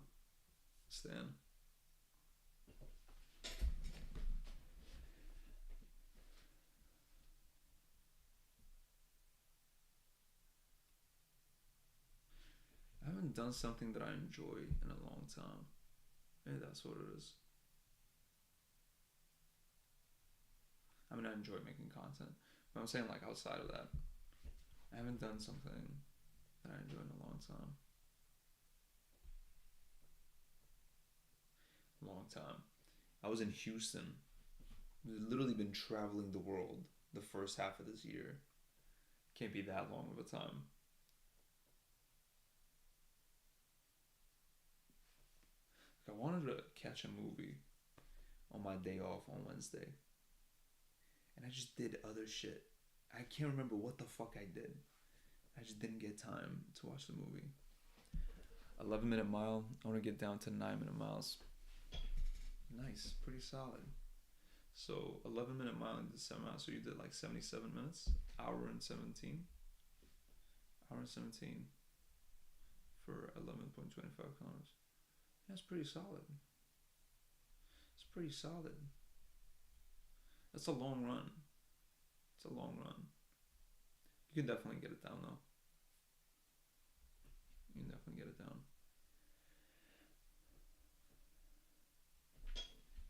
Stan? I haven't done something that I enjoy in a long time. Maybe that's what it is. I mean, I enjoy making content, but I'm saying like outside of that, I haven't done something that I enjoy in a long time. Long time. I was in Houston. We've literally been traveling the world the first half of this year. Can't be that long of a time. I wanted to catch a movie on my day off on Wednesday, and I just did other shit. I can't remember what the fuck I did. I just didn't get time to watch the movie. 11-minute mile. I want to get down to 9-minute miles. Nice, pretty solid. So 11-minute mile into 7 miles. So you did like 77 minutes, hour and 17 for 11.25 kilometers. That's pretty solid. It's pretty solid. That's a long run. It's a long run. You can definitely get it down though. You can definitely get it down.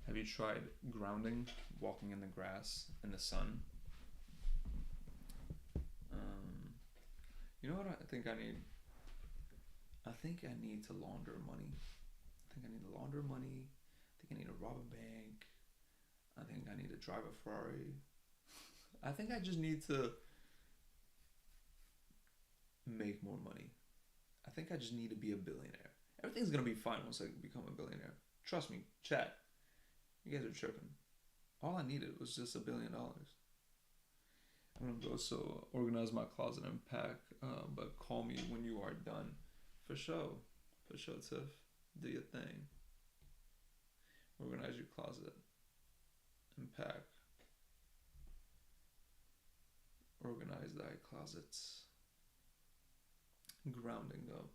Have you tried grounding, walking in the grass, in the sun? You know what I think I need? I think I need to launder money. I think I need to launder money. I think I need to rob a bank. I think I need to drive a Ferrari. I think I just need to make more money. I think I just need to be a billionaire. Everything's gonna be fine once I become a billionaire. Trust me, chat. You guys are tripping. All I needed was just $1 billion. I'm gonna go so organize my closet and pack. But call me when you are done. For sure, Tiff. Do your thing. Organize your closet and pack. Organize thy closets. Grounding though,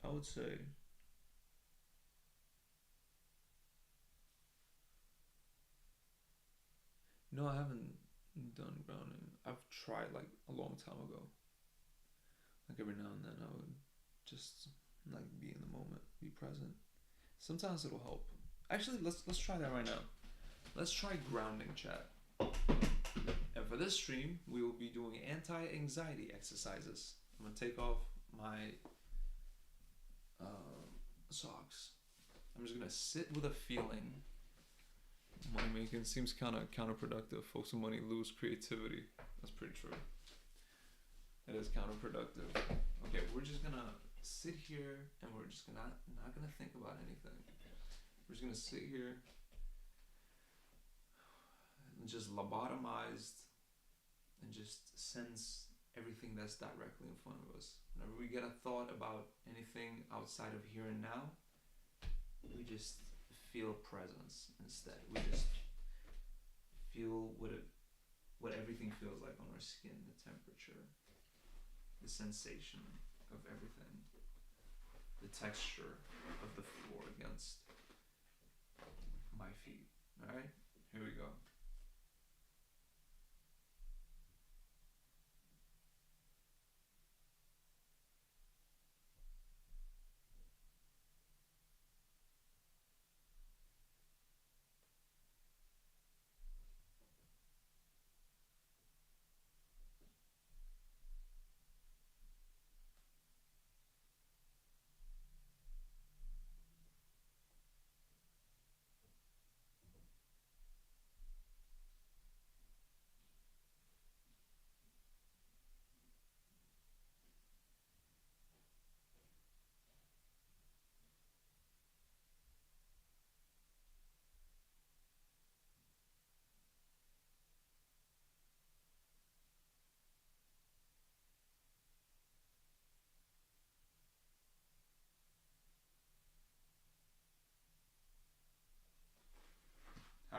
I would say. No, I haven't done grounding. I've tried like a long time ago. Like every now and then I would just like be in the moment, be present. Sometimes it'll help. Actually, let's try that right now. Let's try grounding, chat. And for this stream, we will be doing anti-anxiety exercises. I'm gonna take off my socks. I'm just gonna sit with a feeling. Money making seems kind of counterproductive. Folks with money lose creativity. That's pretty true. It is counterproductive. Okay, we're just gonna sit here and we're just not gonna think about anything. We're just gonna sit here and just lobotomized and just sense everything that's directly in front of us. Whenever we get a thought about anything outside of here and now, we just feel presence instead. We just feel what everything feels like on our skin, the temperature, the sensation of everything, the texture of the floor against my feet. Alright, here we go.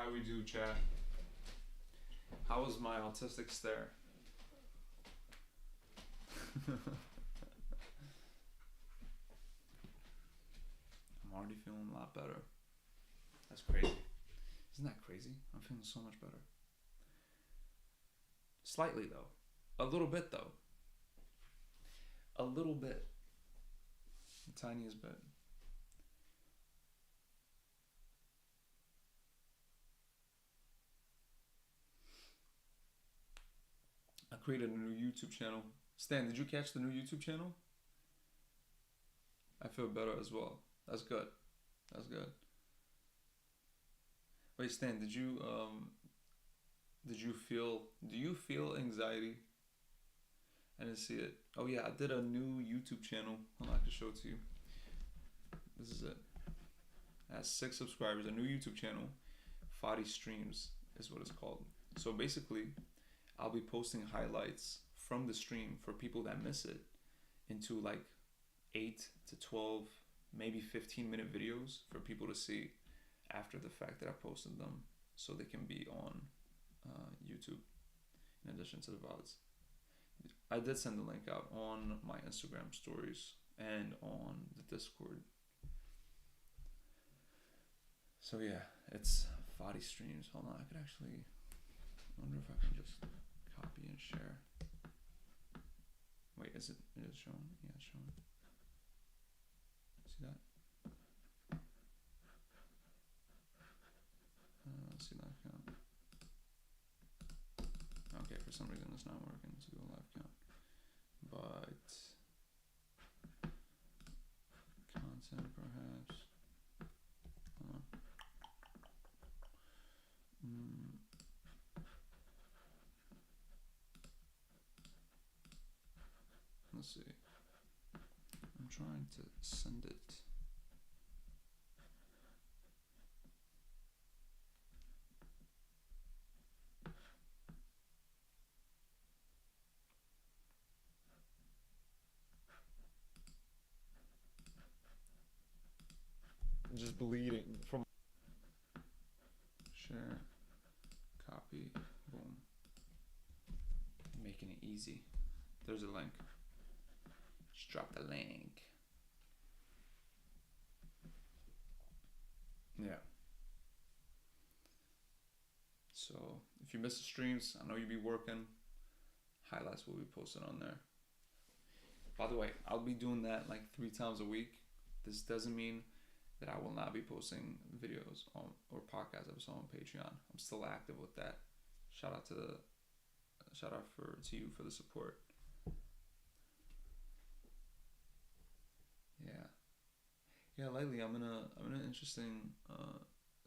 How we do, chat? How was my autistic stare? I'm already feeling a lot better. That's crazy. Isn't that crazy? I'm feeling so much better. Slightly though. A little bit though. A little bit. The tiniest bit. I created a new YouTube channel. Stan, did you catch the new YouTube channel? I feel better as well. That's good. That's good. Wait, Stan, do you feel anxiety? I didn't see it. Oh yeah, I did a new YouTube channel. I'd like to show it to you. This is it. It has 6 subscribers. A new YouTube channel. Fadi Streams is what it's called. So basically, I'll be posting highlights from the stream for people that miss it into like 8 to 12, maybe 15-minute videos for people to see after the fact that I posted them, so they can be on YouTube in addition to the VODs. I did send the link out on my Instagram stories and on the Discord. So yeah, it's Fadi Streams. Hold on, I could actually, I wonder if I can just copy and share. Wait, is it showing? Yeah, it's showing. See that? Let's see live count. Okay, for some reason it's not working to do a live count. But content perhaps. Hold on. Let's see. I'm trying to send it. Just bleeding from. Share. Copy. Boom. Making it easy. There's a link. Just drop the link. Yeah. So if you miss the streams, I know you'll be working. Highlights will be posted on there. By the way, I'll be doing that like 3 times a week. This doesn't mean that I will not be posting videos on or podcast episodes on Patreon. I'm still active with that. Shout out to you for the support. Yeah, lately I'm in an interesting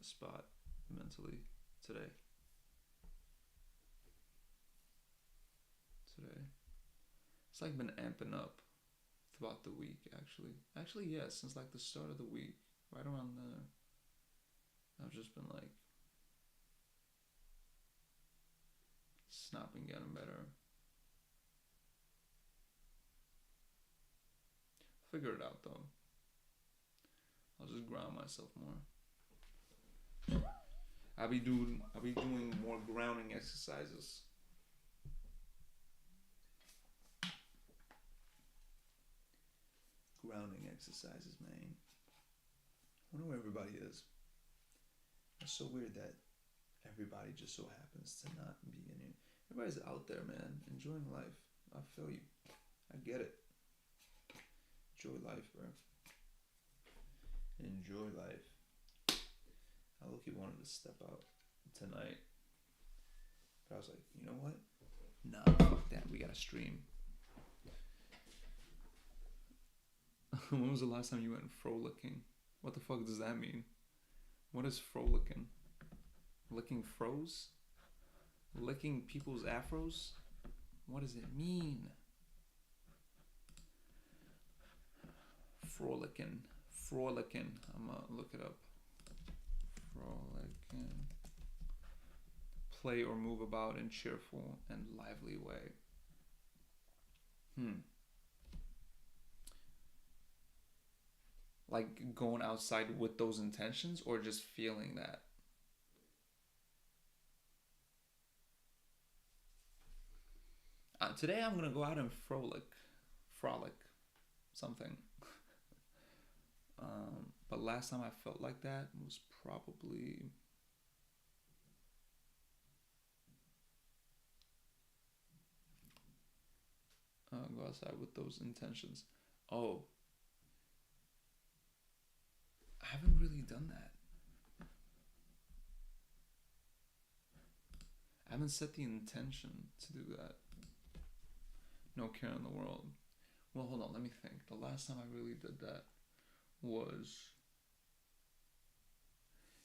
spot mentally today. It's like been amping up throughout the week actually yeah, since like the start of the week, right around there, I've just been like, it's not been getting better. Figure it out though. I'll just ground myself more. I'll be doing more grounding exercises. Grounding exercises, man. I wonder where everybody is. It's so weird that everybody just so happens to not be in here. Everybody's out there, man, enjoying life. I feel you. I get it. Enjoy life, bro. Enjoy life. I low-key wanted to step out tonight, but I was like, you know what? Nah, fuck that. We gotta stream. When was the last time you went frolicking? What the fuck does that mean? What is frolicking? Licking froze? Licking people's afros? What does it mean? Frolicking. I'm gonna look it up. Frolicking. Play or move about in cheerful and lively way. Like going outside with those intentions, or just feeling that? Today I'm gonna go out and frolic, something. But last time I felt like that was probably go outside with those intentions. Oh, I haven't really done that. I haven't set the intention to do that. No care in the world. Well, hold on, let me think. The last time I really did that was.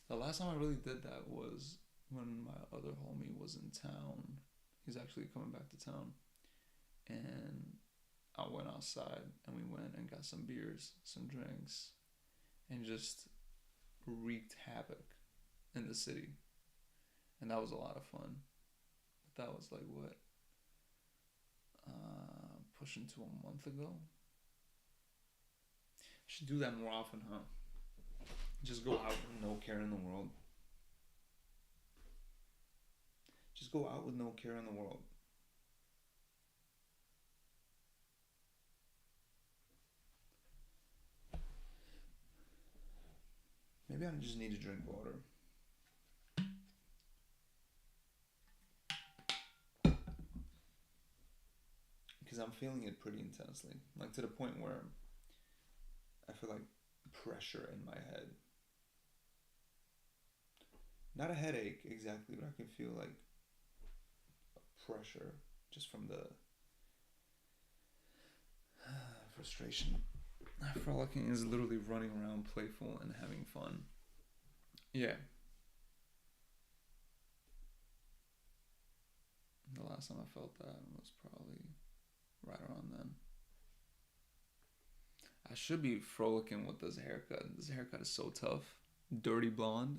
The last time I really did that was when my other homie was in town. He's actually coming back to town. And I went outside and we went and got some beers, some drinks, and just wreaked havoc in the city. And that was a lot of fun. But that was like what? Pushing to a month ago. I should do that more often, huh? Just go out with no care in the world. Just go out with no care in the world. Maybe I just need to drink water. Because I'm feeling it pretty intensely. Like to the point where I feel like pressure in my head. Not a headache exactly, but I can feel like pressure just from the frustration. Frolicking is literally running around playful and having fun. Yeah. The last time I felt that was probably right around then. I should be frolicking with this haircut. This haircut is so tough. Dirty blonde.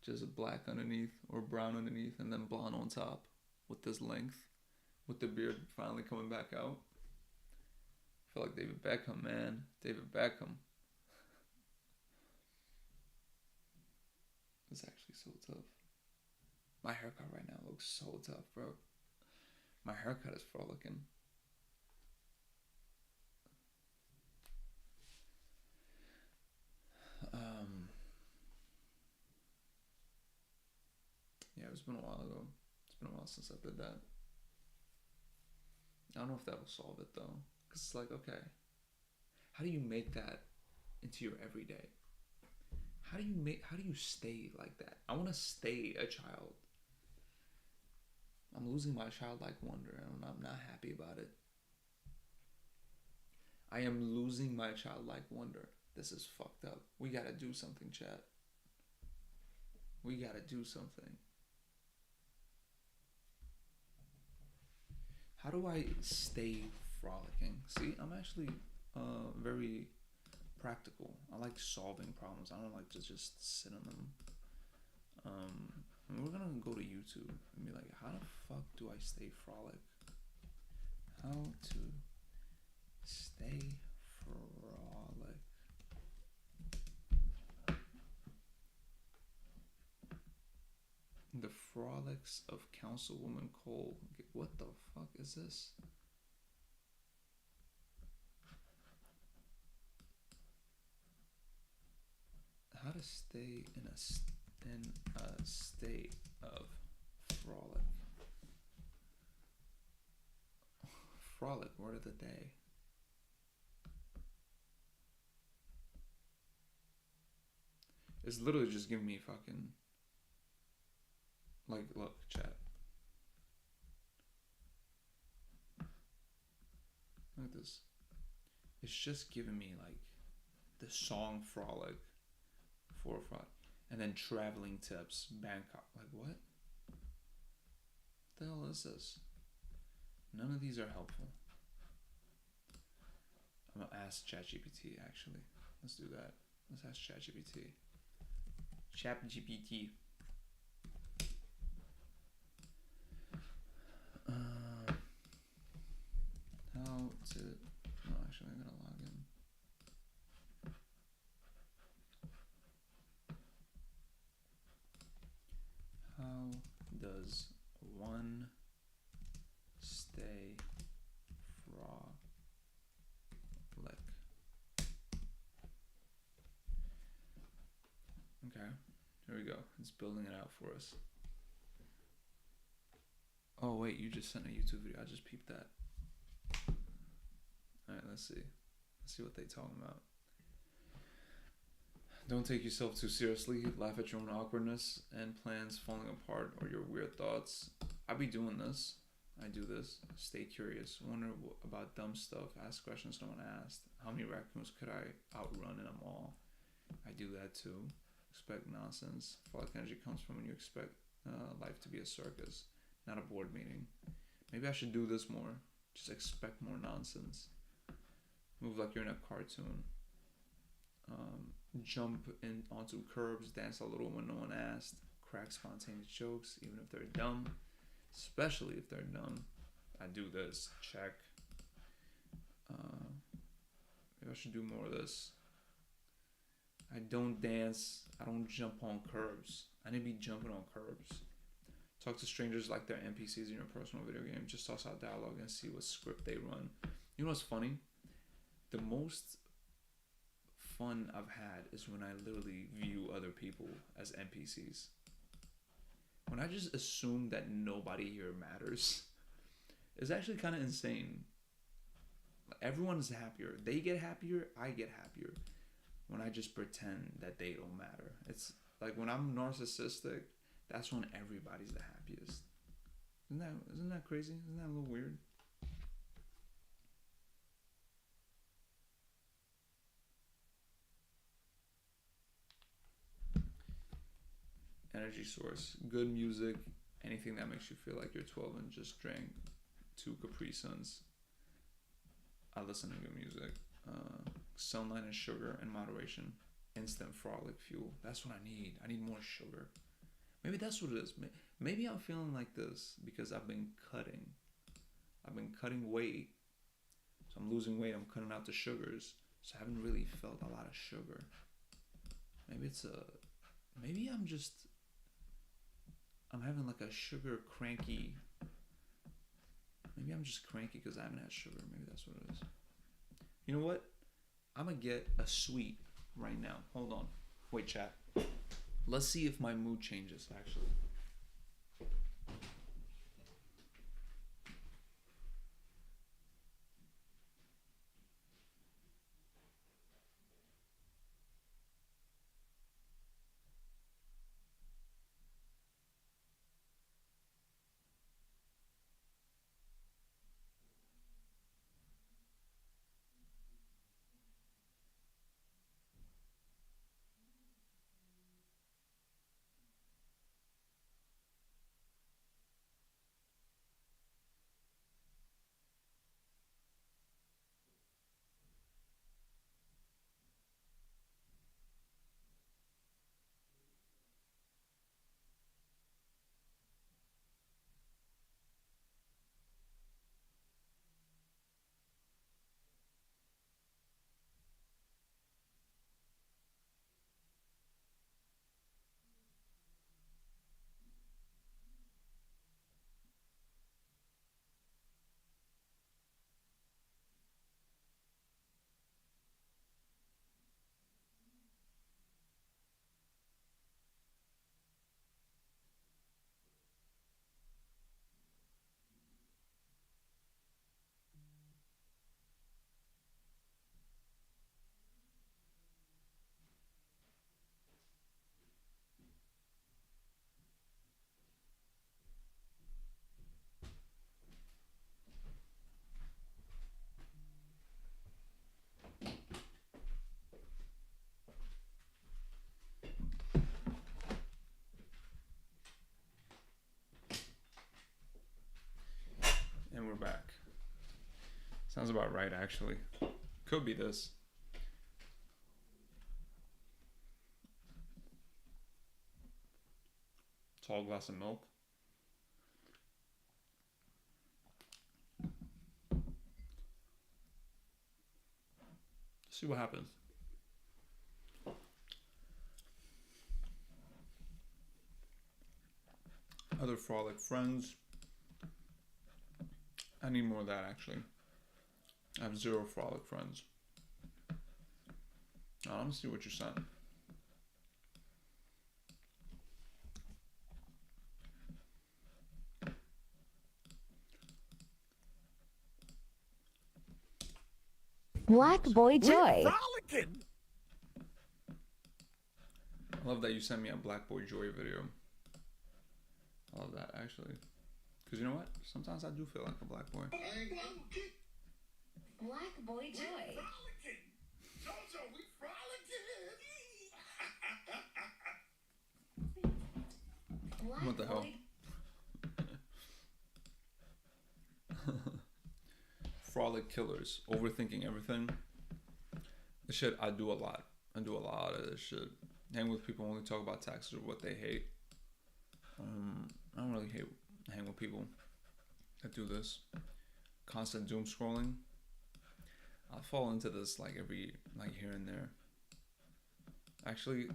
Just black underneath or brown underneath and then blonde on top with this length. With the beard finally coming back out. I feel like David Beckham, man. David Beckham. It's actually so tough. My haircut right now looks so tough, bro. My haircut is frolicking. Yeah, it's been a while ago. It's been a while since I did that. I don't know if that will solve it though. Because it's like, okay, how do you make that into your everyday? How do you stay like that? I want to stay a child. I'm losing my childlike wonder and I'm not happy about it. I am losing my childlike wonder. This is fucked up. We gotta do something, chat. We gotta do something. How do I stay frolicking? See, I'm actually very practical. I like solving problems. I don't like to just sit on them. And we're gonna go to YouTube and be like, how the fuck do I stay frolic? How to stay frolic. The Frolics of Councilwoman Cole. What the fuck is this? How to stay in a state of frolic. Frolic, word of the day. It's literally just giving me fucking. Like, look, chat. Look at this. It's just giving me like the song Frolic, 4 or 5, and then traveling tips, Bangkok. Like what? What the hell is this? None of these are helpful. I'm gonna ask ChatGPT actually. Let's do that. Let's ask ChatGPT. ChatGPT. How to? No, actually, I'm gonna log in. How does one stay Okay, here we go. It's building it out for us. Oh wait, you just sent a YouTube video. I just peeped that. Alright, let's see. Let's see what they talking about. Don't take yourself too seriously. Laugh at your own awkwardness and plans falling apart or your weird thoughts. I be doing this. I do this. Stay curious. Wonder about dumb stuff. Ask questions no one asked. How many raccoons could I outrun in a mall? I do that too. Expect nonsense. Frolic energy comes from when you expect life to be a circus, not a board meeting. Maybe I should do this more. Just expect more nonsense. Move like you're in a cartoon. Jump in onto curbs. Dance a little when no one asked. Crack spontaneous jokes, even if they're dumb. Especially if they're dumb. I do this. Check. Maybe I should do more of this. I don't dance. I don't jump on curbs. I need to be jumping on curbs. Talk to strangers like they're NPCs in your personal video game. Just toss out dialogue and see what script they run. You know what's funny? The most fun I've had is when I literally view other people as NPCs. When I just assume that nobody here matters. It's actually kind of insane. Everyone is happier. They get happier, I get happier. When I just pretend that they don't matter. It's like when I'm narcissistic, that's when everybody's the happiest. Isn't that crazy? Isn't that a little weird? Energy source. Good music. Anything that makes you feel like you're 12 and just drank 2 Capri Suns. I listen to good music. Sunlight and sugar in moderation. Instant frolic fuel. That's what I need. I need more sugar. Maybe that's what it is. Maybe I'm feeling like this because I've been cutting. I've been cutting weight. So I'm losing weight. I'm cutting out the sugars. So I haven't really felt a lot of sugar. Maybe I'm having like a sugar cranky. Maybe I'm just cranky because I haven't had sugar. Maybe that's what it is. You know what? I'm going to get a sweet right now. Hold on. Wait, chat. Let's see if my mood changes, actually. And we're back. Sounds about right, actually. Could be this. Tall glass of milk. See what happens. Other frolic friends. I need more of that, actually. I have 0 frolic friends. Let me see what you sent. Black Boy Joy. Frolicking. I love that you sent me a Black Boy Joy video. I love that, actually. Because you know what? Sometimes I do feel like a black boy. Black Boy Joy. Frolicking. Jojo, we frolicking. Black What the hell? Boy- Frolic killers. Overthinking everything. The shit I do a lot. I do a lot of this shit. Hang with people only talk about taxes or what they hate. I don't really hang with people that do this. Constant doom scrolling. I fall into this like here and there. Actually,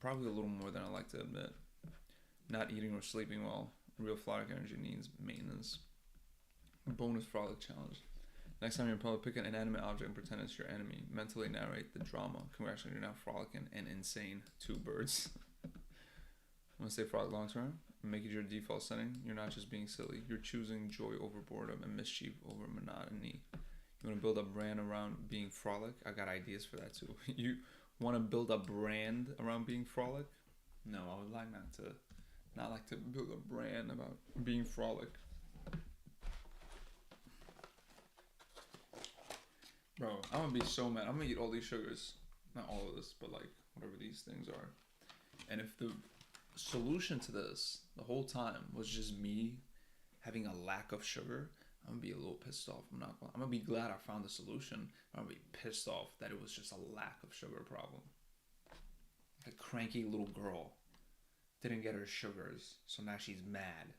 probably a little more than I like to admit. Not eating or sleeping well. Real frolic energy needs maintenance. Bonus frolic challenge. Next time you're in public, pick an inanimate object and pretend it's your enemy. Mentally narrate the drama. Congratulations, you're now frolicking and insane. 2 birds. Want to stay frolic long term? Make it your default setting. You're not just being silly. You're choosing joy over boredom and mischief over monotony. You want to build a brand around being frolic? I got ideas for that too. You want to build a brand around being frolic? No, I would like not like to build a brand about being frolic. Bro, I'm gonna be so mad. I'm gonna eat all these sugars. Not all of this, but like whatever these things are. And if the solution to this the whole time was just me having a lack of sugar, I'm gonna be a little pissed off. I'm gonna be glad I found the solution. I'm gonna be pissed off that it was just a lack of sugar problem. Like a cranky little girl didn't get her sugars, so now she's mad.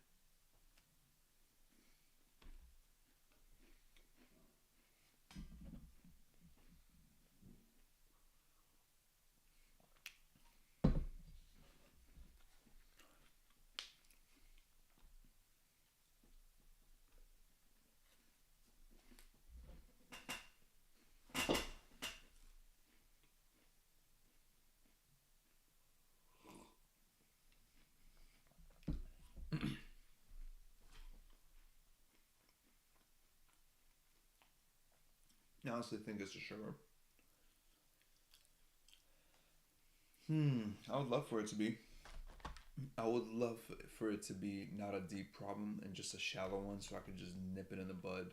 I honestly think it's the sugar. I would love for it to be. I would love for it to be not a deep problem and just a shallow one so I could just nip it in the bud.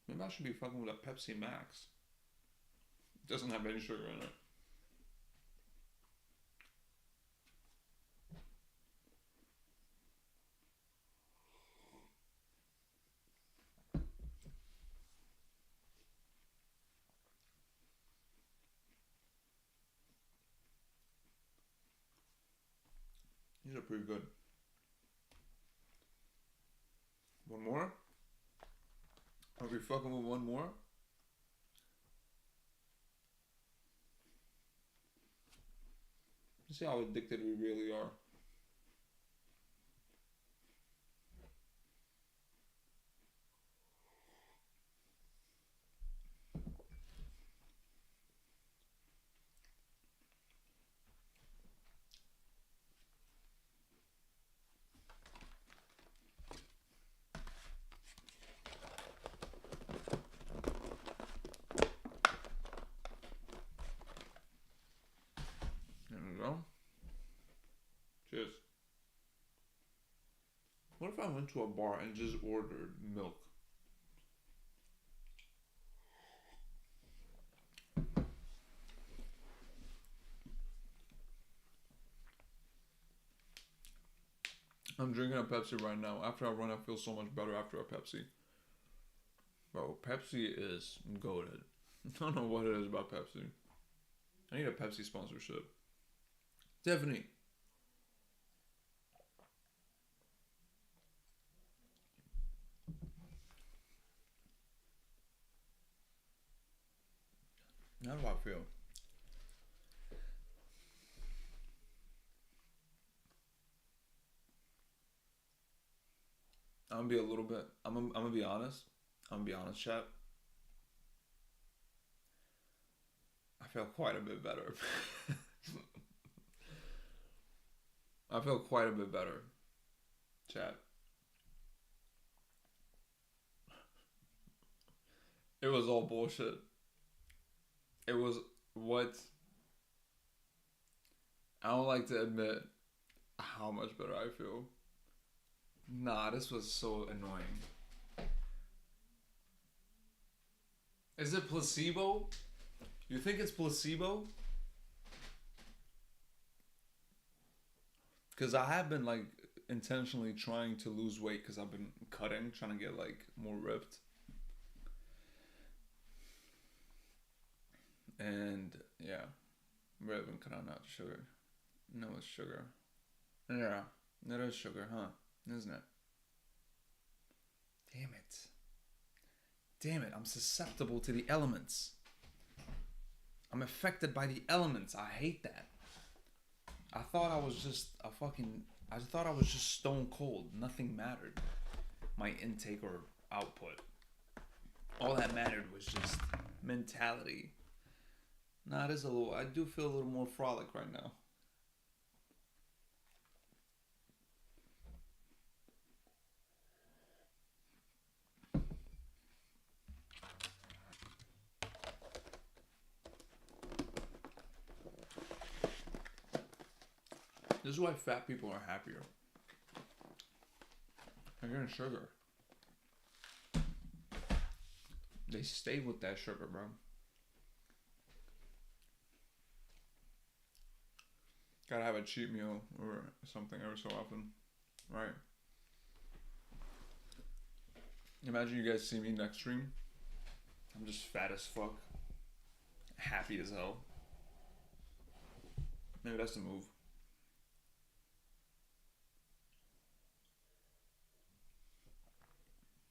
Maybe I should be fucking with a Pepsi Max. It doesn't have any sugar in it. These are pretty good. One more? Are we fucking with one more? Let's see how addicted we really are. There we go. Cheers. What if I went to a bar and just ordered milk? I'm drinking a Pepsi right now. After I run, I feel so much better after a Pepsi. Bro, Pepsi is goated. I don't know what it is about Pepsi. I need a Pepsi sponsorship. Tiffany. How do I feel? I'm gonna be a little bit. I'm gonna be honest. I'm gonna be honest, chat. I feel quite a bit better. I feel quite a bit better. Chat. It was all bullshit. It was what? I don't like to admit how much better I feel. Nah, this was so annoying. Is it placebo? You think it's placebo? Because I have been like intentionally trying to lose weight because I've been cutting, trying to get like more ripped. And yeah, really been cutting out sugar. No, it's sugar. Yeah, it is sugar, huh? Isn't it? Damn it. Damn it, I'm susceptible to the elements. I'm affected by the elements. I hate that. I thought I was just stone cold. Nothing mattered. My intake or output. All that mattered was just mentality. Nah, it is I do feel a little more frolic right now. This is why fat people are happier. They're getting sugar. They stay with that sugar, bro. Gotta have a cheat meal or something every so often. Right. Imagine you guys see me next stream. I'm just fat as fuck. Happy as hell. Maybe that's the move.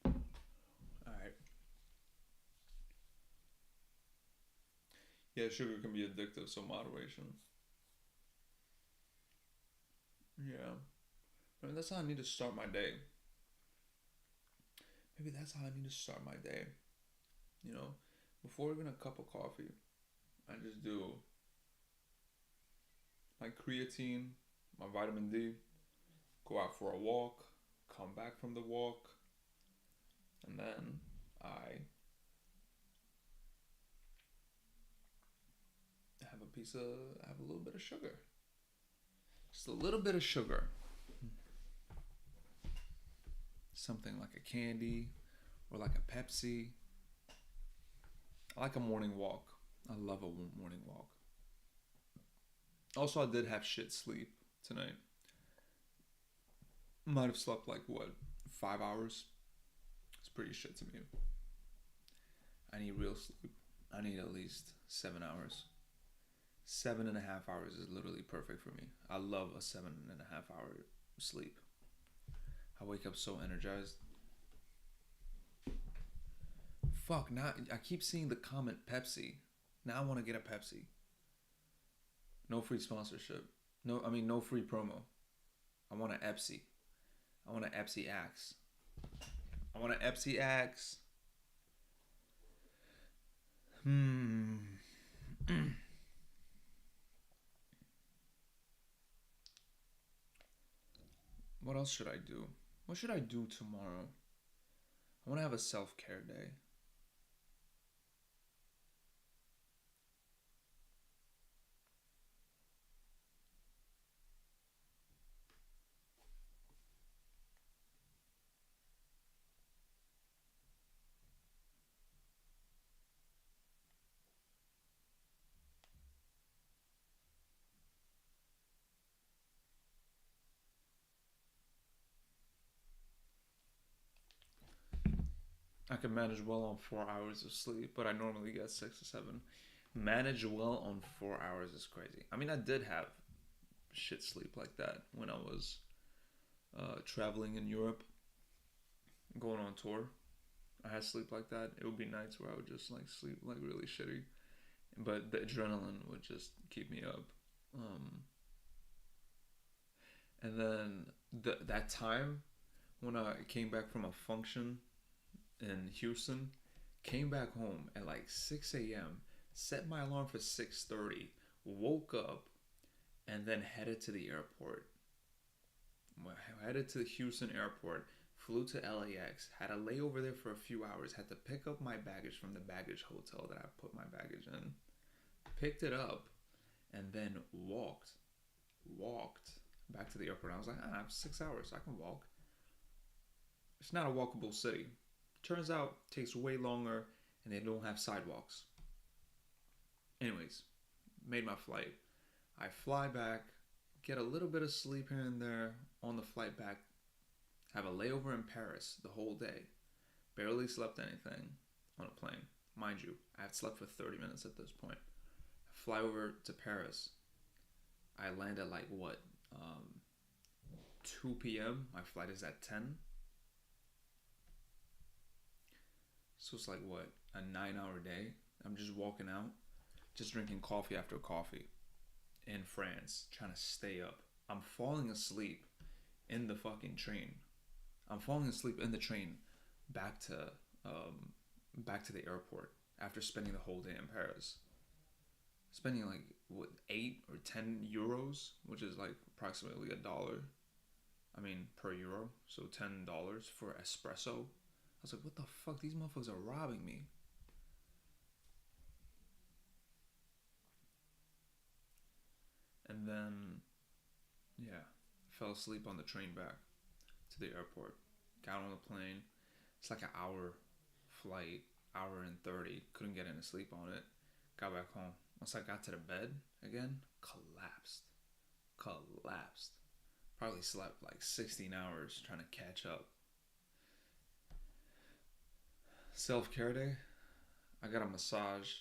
Alright. Yeah, sugar can be addictive, so moderation. Yeah. Maybe that's how I need to start my day. Maybe that's how I need to start my day. You know, before even a cup of coffee, I just do my creatine, my vitamin D, go out for a walk, come back from the walk, and then I have a little bit of sugar. Just a little bit of sugar. Something like a candy or like a Pepsi. I like a morning walk. I love a morning walk. Also, I did have shit sleep tonight. Might have slept like, 5 hours? It's pretty shit to me. I need real sleep. I need at least 7 hours. 7.5 hours is literally perfect for me. I love a 7.5 hour sleep. I wake up so energized. Fuck, now I keep seeing the comment Pepsi. Now I want to get a Pepsi. No free sponsorship. No free promo. I want an Epsi. I want an Epsi Axe. I want an Epsi Axe. What else should I do? What should I do tomorrow? I want to have a self-care day. I can manage well on 4 hours of sleep, but I normally get 6 to 7. Manage well on 4 hours is crazy. I mean, I did have shit sleep like that when I was traveling in Europe, going on tour. I had sleep like that. It would be nights where I would just like sleep like really shitty, but the adrenaline would just keep me up. And then that time when I came back from a function in Houston, came back home at like 6 a.m., set my alarm for 6:30, woke up, and then headed to the airport. headed to the Houston airport, flew to LAX, had a layover there for a few hours, had to pick up my baggage from the baggage hotel that I put my baggage in, picked it up, and then walked back to the airport. I was like, I have 6 hours, I can walk. It's not a walkable city. Turns out, it takes way longer, and they don't have sidewalks. Anyways, made my flight. I fly back, get a little bit of sleep here and there on the flight back, have a layover in Paris the whole day. Barely slept anything on a plane. Mind you, I had slept for 30 minutes at this point. I fly over to Paris. I land at like what? 2 p.m. My flight is at 10. So it's like what? A 9-hour day. I'm just walking out, just drinking coffee after coffee in France, trying to stay up. I'm falling asleep in the fucking train. I'm falling asleep in the train back to the airport after spending the whole day in Paris. Spending like what 8 or 10 euros, which is like approximately $1. I mean per euro, so $10 for espresso. I was like, what the fuck? These motherfuckers are robbing me. And then, yeah, fell asleep on the train back to the airport. Got on the plane. It's like an hour flight, hour and 30. Couldn't get any sleep on it. Got back home. Once I got to the bed again, collapsed. Probably slept like 16 hours trying to catch up. Self-care day. I got a massage.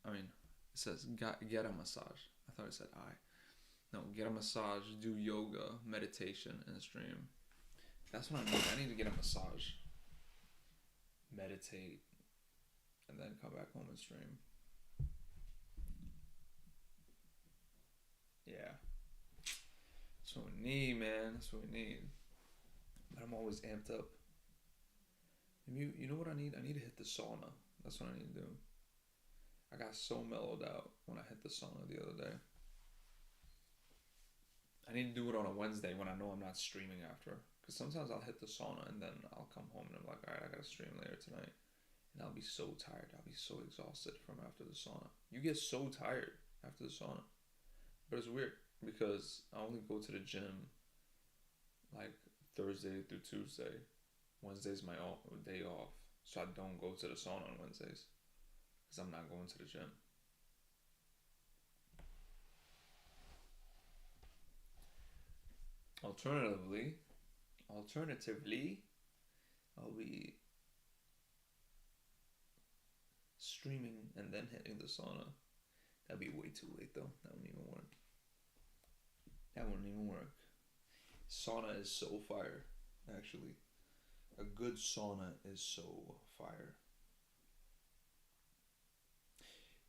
I mean, it says get a massage. I thought it said I. No, get a massage, do yoga, meditation, and stream. That's what I need. I need to get a massage, meditate, and then come back home and stream. Yeah. That's what we need, man. That's what we need. But I'm always amped up. You know what I need? I need to hit the sauna. That's what I need to do. I got so mellowed out when I hit the sauna the other day. I need to do it on a Wednesday when I know I'm not streaming after. Because sometimes I'll hit the sauna and then I'll come home and I'm like, alright, I gotta stream later tonight. And I'll be so tired. I'll be so exhausted from after the sauna. You get so tired after the sauna. But it's weird because I only go to the gym like Thursday through Tuesday. Wednesday's my day off. So I don't go to the sauna on Wednesdays. Because I'm not going to the gym. Alternatively, I'll be streaming and then hitting the sauna. That'd be way too late though. That wouldn't even work. Sauna is so fire, actually. A good sauna is so fire.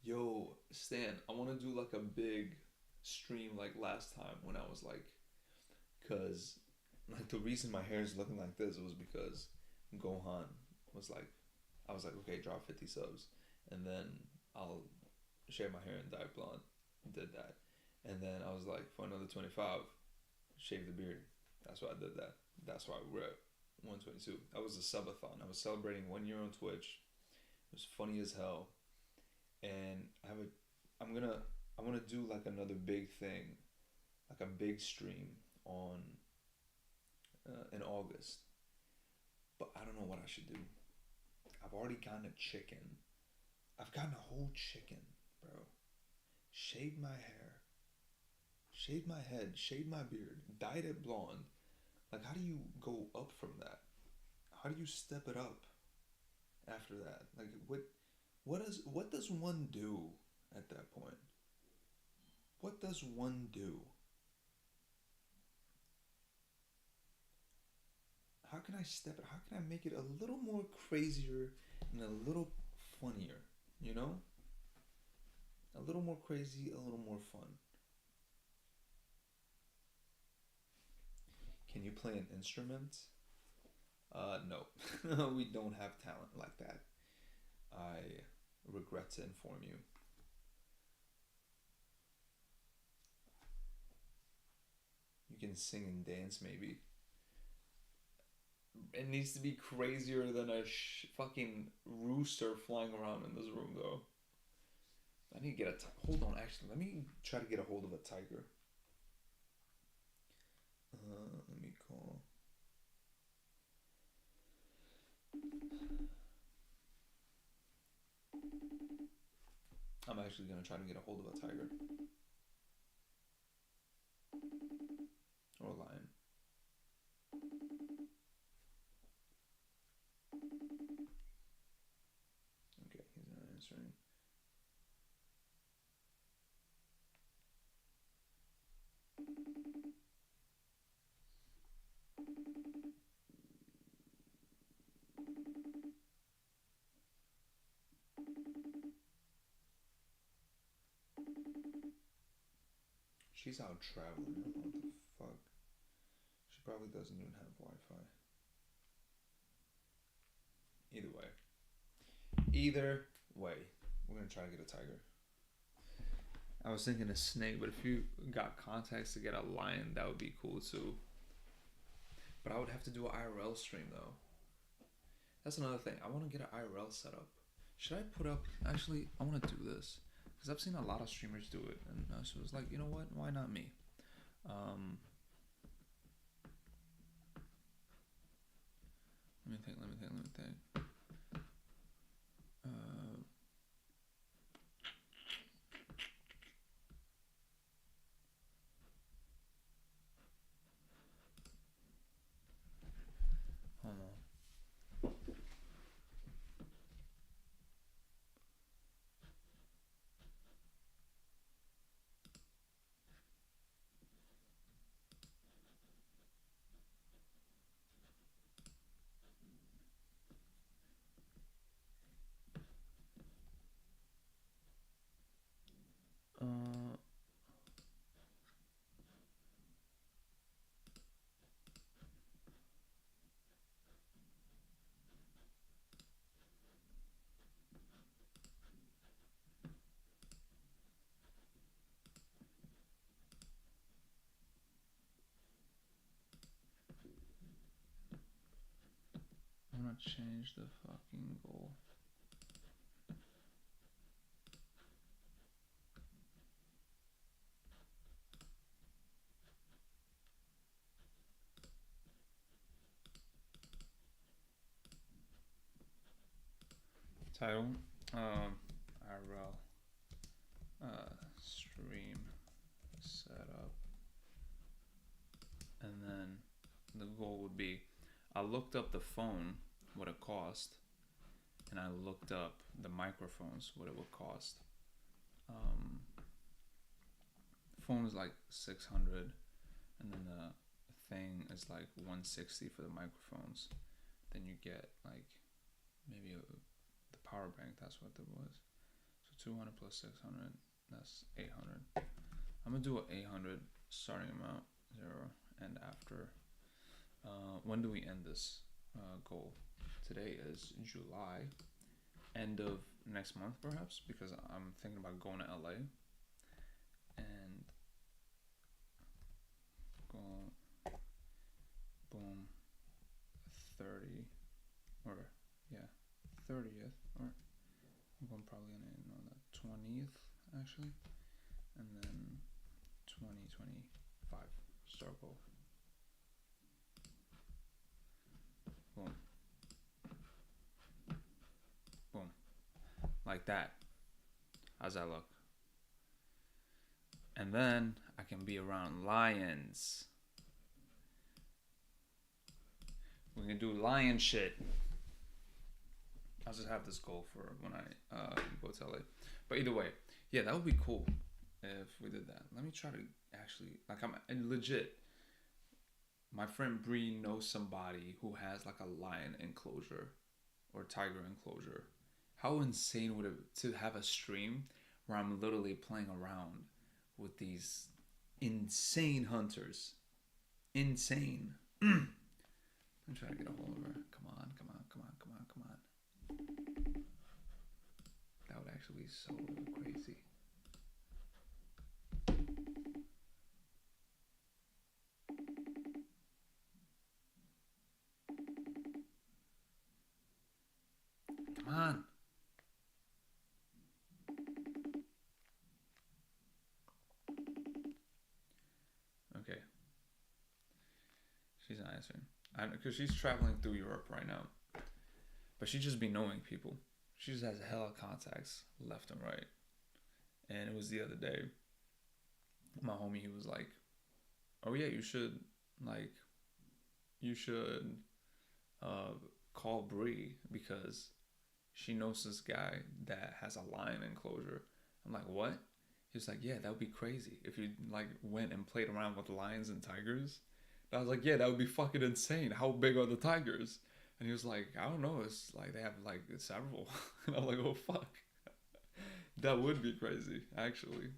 Yo, Stan, I want to do like a big stream like last time when I was like, cause like the reason my hair is looking like this was because Gohan was like, I was like, okay, drop 50 subs and then I'll shave my hair and dye it blonde. Did that. And then I was like, for another 25, shave the beard. That's why I did that. That's why we're at 122. That was a subathon. I was celebrating 1 year on Twitch. It was funny as hell. And I want to do like another big thing, like a big stream on in August. But I don't know what I should do. I've already gotten a chicken. I've gotten a whole chicken, bro. Shaved my hair. Shaved my head. Shaved my beard. Dyed it blonde. Like, how do you go up from that? How do you step it up after that? Like, what does one do at that point? What does one do? How can I step it? How can I make it a little more crazier and a little funnier? You know? A little more crazy, a little more fun. Can you play an instrument? No. We don't have talent like that. I regret to inform you. You can sing and dance maybe. It needs to be crazier than a fucking rooster flying around in this room, though. I need to get a. Hold on, actually, let me try to get a hold of a tiger. Let me call. I'm actually gonna try to get a hold of a tiger or a lion. Okay, he's not answering. She's out traveling. I don't know what the fuck. She probably doesn't even have Wi-Fi. Either way, we're gonna try to get a tiger. I was thinking a snake, but if you got contacts to get a lion, that would be cool too. But I would have to do an IRL stream though. That's another thing. I want to get an IRL set up. Should I put up? Actually, I want to do this because I've seen a lot of streamers do it, and so I was like, you know what? Why not me? Let me think. Hold on. I'm gonna change the fucking goal. Title, IRL, stream setup, and then the goal would be, I looked up the phone, what it cost, and I looked up the microphones, what it would cost. Phone is like 600, and then the thing is like 160 for the microphones. Then you get like maybe the power bank, that's what it was. So 200 plus 600, that's 800. I'm gonna do an 800 starting amount, 0, and after. When do we end this goal? Today is July. End of next month perhaps, because I'm thinking about going to LA. And go, boom, 30, or yeah, 30th, or I'm going probably on the 20th actually, and then 2025 start goal. Boom. Boom. Like that. How's that look? And then I can be around lions. We can do lion shit. I'll just have this goal for when I go to LA. But either way, yeah, that would be cool if we did that. Let me try to actually, like, I'm legit. My friend Bree knows somebody who has like a lion enclosure or tiger enclosure. How insane would it to have a stream where I'm literally playing around with these insane hunters? Insane. I'm trying to get a hold of her. Come on. That would actually be so crazy. on. Okay. She's not answering. I know, because she's traveling through Europe right now. But she just be knowing people. She just has hella contacts left and right. And it was the other day. My homie, he was like, oh yeah, you should call Bree because she knows this guy that has a lion enclosure. I'm like, what? He was like, yeah, that would be crazy if you like went and played around with lions and tigers. And I was like, yeah, that would be fucking insane. How big are the tigers? And he was like, I don't know. It's like they have like several. And I'm like, oh fuck, that would be crazy actually.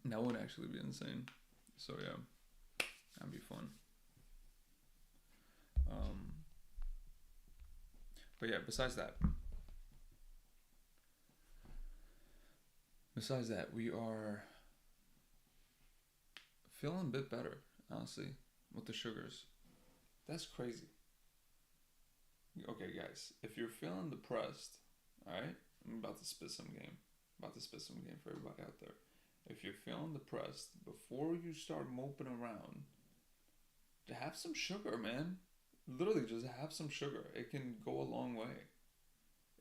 That would actually be insane. So yeah, that'd be fun. But yeah, besides that, we are feeling a bit better, honestly, with the sugars. That's crazy. Okay, guys, if you're feeling depressed, alright, I'm about to spit some game. For everybody out there. If you're feeling depressed, before you start moping around, have some sugar, man. Literally, just have some sugar. It can go a long way.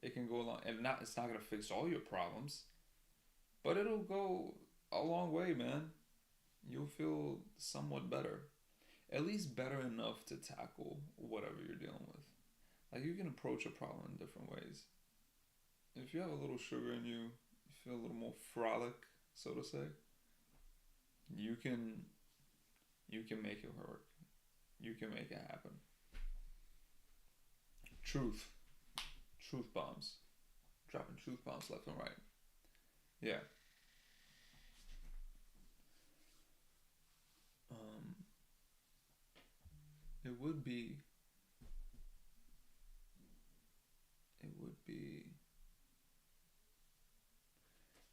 It can go a long, and it's not gonna fix all your problems, but it'll go a long way, man. You'll feel somewhat better, at least better enough to tackle whatever you're dealing with. Like, you can approach a problem in different ways. If you have a little sugar in you, you feel a little more frolic, so to say. You can make it work. You can make it happen. Truth bombs, dropping truth bombs left and right. Yeah. It would be.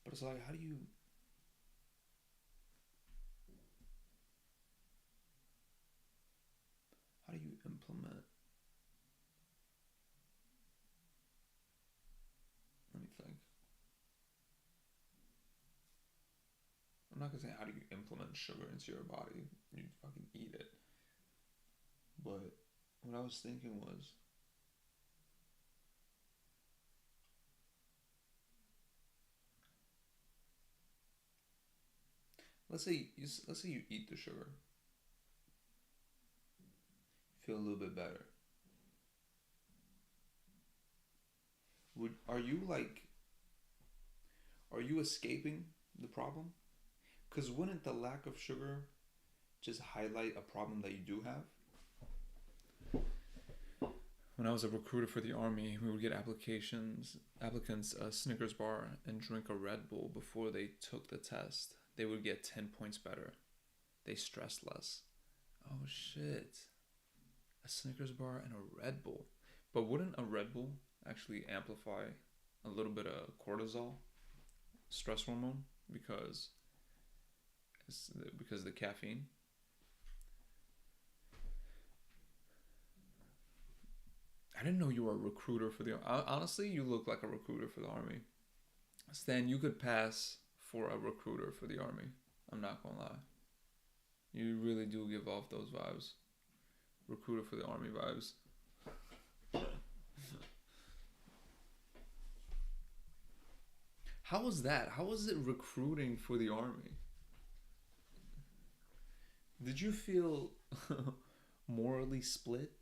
But it's like, how do you implement? Let me think. I'm not gonna say how do you implement sugar into your body. You fucking eat it. But what I was thinking was, let's say you eat the sugar. Feel a little bit better. Are you escaping the problem? Because wouldn't the lack of sugar just highlight a problem that you do have? When I was a recruiter for the Army, we would get applicants a Snickers bar and drink a Red Bull before they took the test. They would get 10 points better. They stressed less. Oh shit. A Snickers bar and a Red Bull. But wouldn't a Red Bull actually amplify a little bit of cortisol, stress hormone, because of the caffeine? I didn't know you were a recruiter for the Army. Honestly, you look like a recruiter for the Army. Stan, you could pass for a recruiter for the Army. I'm not gonna lie. You really do give off those vibes. Recruiter for the Army vibes. How was that? How was it recruiting for the Army? Did you feel morally split?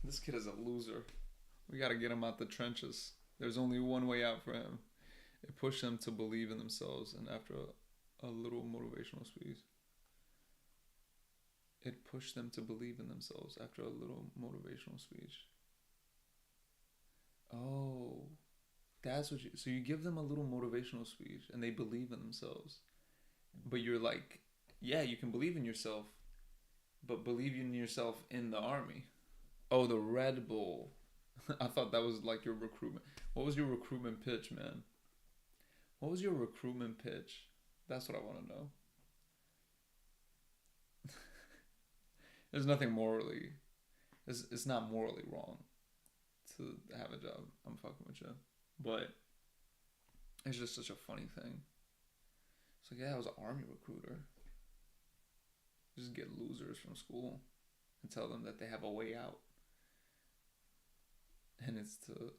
This kid is a loser. We gotta get him out the trenches. There's only one way out for him. It pushed them to believe in themselves, and after a little motivational speech. It pushed them to believe in themselves after a little motivational speech. Oh, that's what so you give them a little motivational speech and they believe in themselves. But you're like, yeah, you can believe in yourself, but believe in yourself in the Army. Oh, the Red Bull. I thought that was like your recruitment. What was your recruitment pitch, man? What was your recruitment pitch? That's what I want to know. There's nothing morally It's not morally wrong to have a job. I'm fucking with you, but it's just such a funny thing. It's like, yeah, I was an army recruiter. Just get losers from school and tell them that they have a way out, and it's to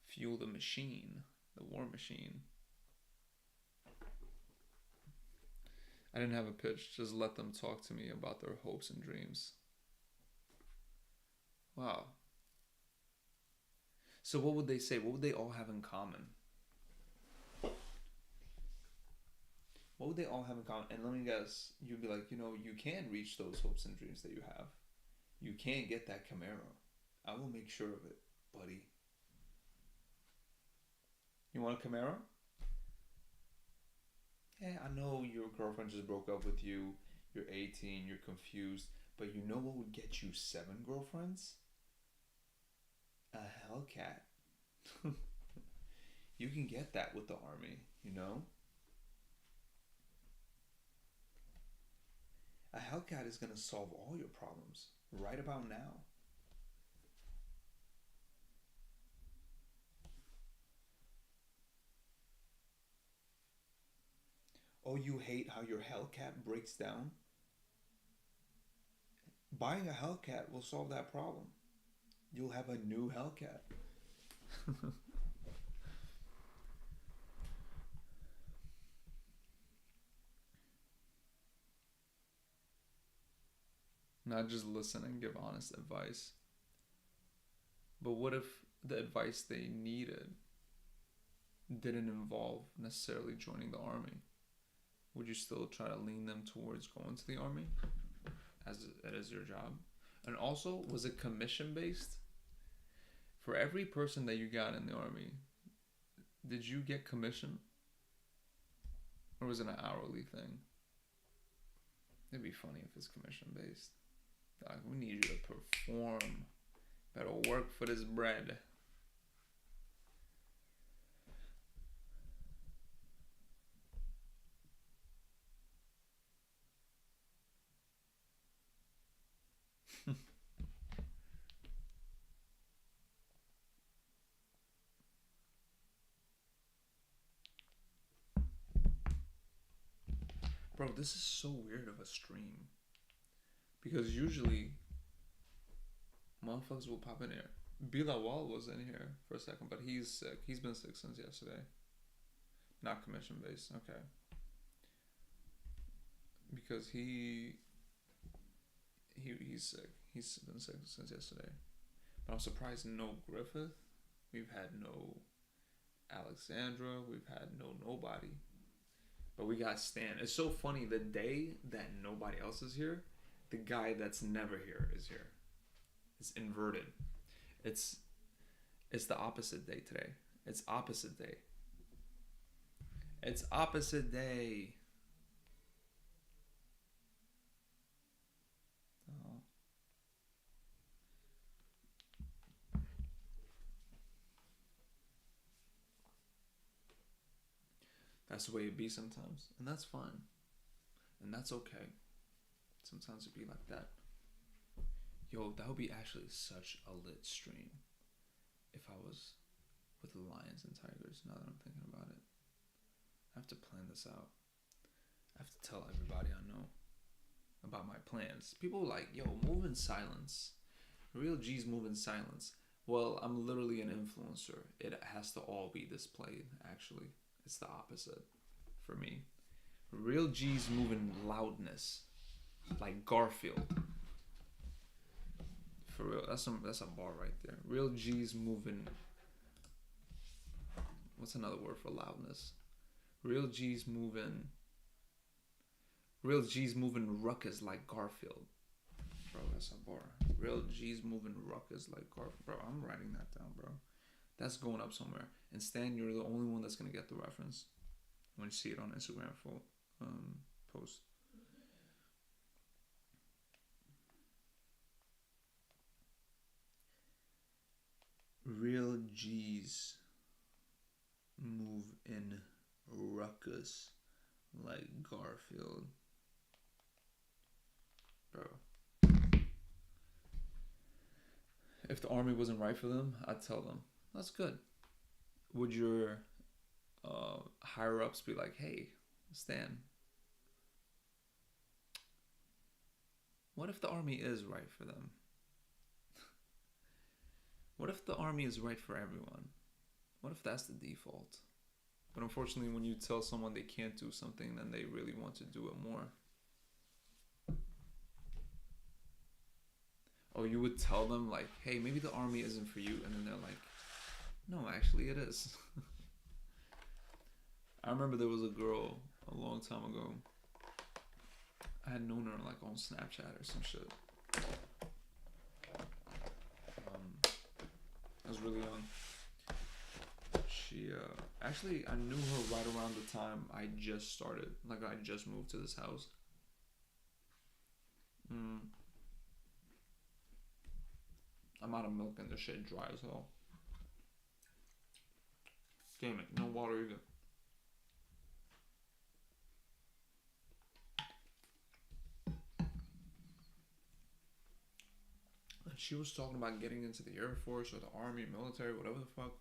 fuel the machine, the war machine. I didn't have a pitch, just let them talk to me about their hopes and dreams. Wow. So what would they say? What would they all have in common? What would they all have in common? And let me guess, you'd be like, you can reach those hopes and dreams that you have. You can get that Camaro. I will make sure of it, buddy. You want a Camaro? Yeah, I know your girlfriend just broke up with you. You're 18, you're confused. But you know what would get you 7 girlfriends? A Hellcat. You can get that with the army, A Hellcat is going to solve all your problems right about now. Oh, you hate how your Hellcat breaks down? Buying a Hellcat will solve that problem. You'll have a new Hellcat. Not just listen and give honest advice. But what if the advice they needed didn't involve necessarily joining the army? Would you still try to lean them towards going to the army as it is your job? And also, was it commission based? For every person that you got in the army, did you get commission? Or was it an hourly thing? It'd be funny if it's commission based. Like, we need you to perform. Better work for this bread. Bro, this is so weird of a stream. Because usually, motherfuckers will pop in here. Bilawal was in here for a second, but he's sick. He's been sick since yesterday. Not commission based, okay. Because he's sick. He's been sick since yesterday. But I'm surprised no Griffith. We've had no Alexandra. We've had no nobody. But we got Stan. It's so funny, the day that nobody else is here, the guy that's never here is here. It's inverted. It's the opposite day today. It's opposite day. It's opposite day. Oh. That's the way it be sometimes. And that's fine. And that's okay. Sometimes it be like that. Yo, that would be actually such a lit stream if I was with the Lions and Tigers, now that I'm thinking about it. I have to plan this out. I have to tell everybody I know about my plans. People are like, yo, move in silence. Real G's move in silence. Well, I'm literally an influencer. It has to all be displayed, actually. It's the opposite for me. Real G's move in loudness. Like Garfield. For real, that's a bar right there. Real G's moving. What's another word for loudness? Real G's moving ruckus like Garfield. Bro, that's a bar. Real G's moving ruckus like Garfield. Bro, I'm writing that down, bro. That's going up somewhere. And Stan, you're the only one that's gonna get the reference when you see it on Instagram post. Real G's move in ruckus like Garfield. Bro. the army wasn't right for them, I'd tell them, that's good. Would your higher ups be like, hey, Stan, what if the army is right for them? What if the army is right for everyone? What if that's the default? But unfortunately, when you tell someone they can't do something, then they really want to do it more. Or you would tell them like, hey, maybe the army isn't for you, and then they're like, no, actually it is. I remember there was a girl a long time ago. I had known her like on Snapchat or some shit. I was really young. She actually, I knew her right around the time I just started. Like I just moved to this house. I'm out of milk and this shit dry as hell. Damn it, no water either. And she was talking about getting into the Air Force or the Army, military, whatever the fuck.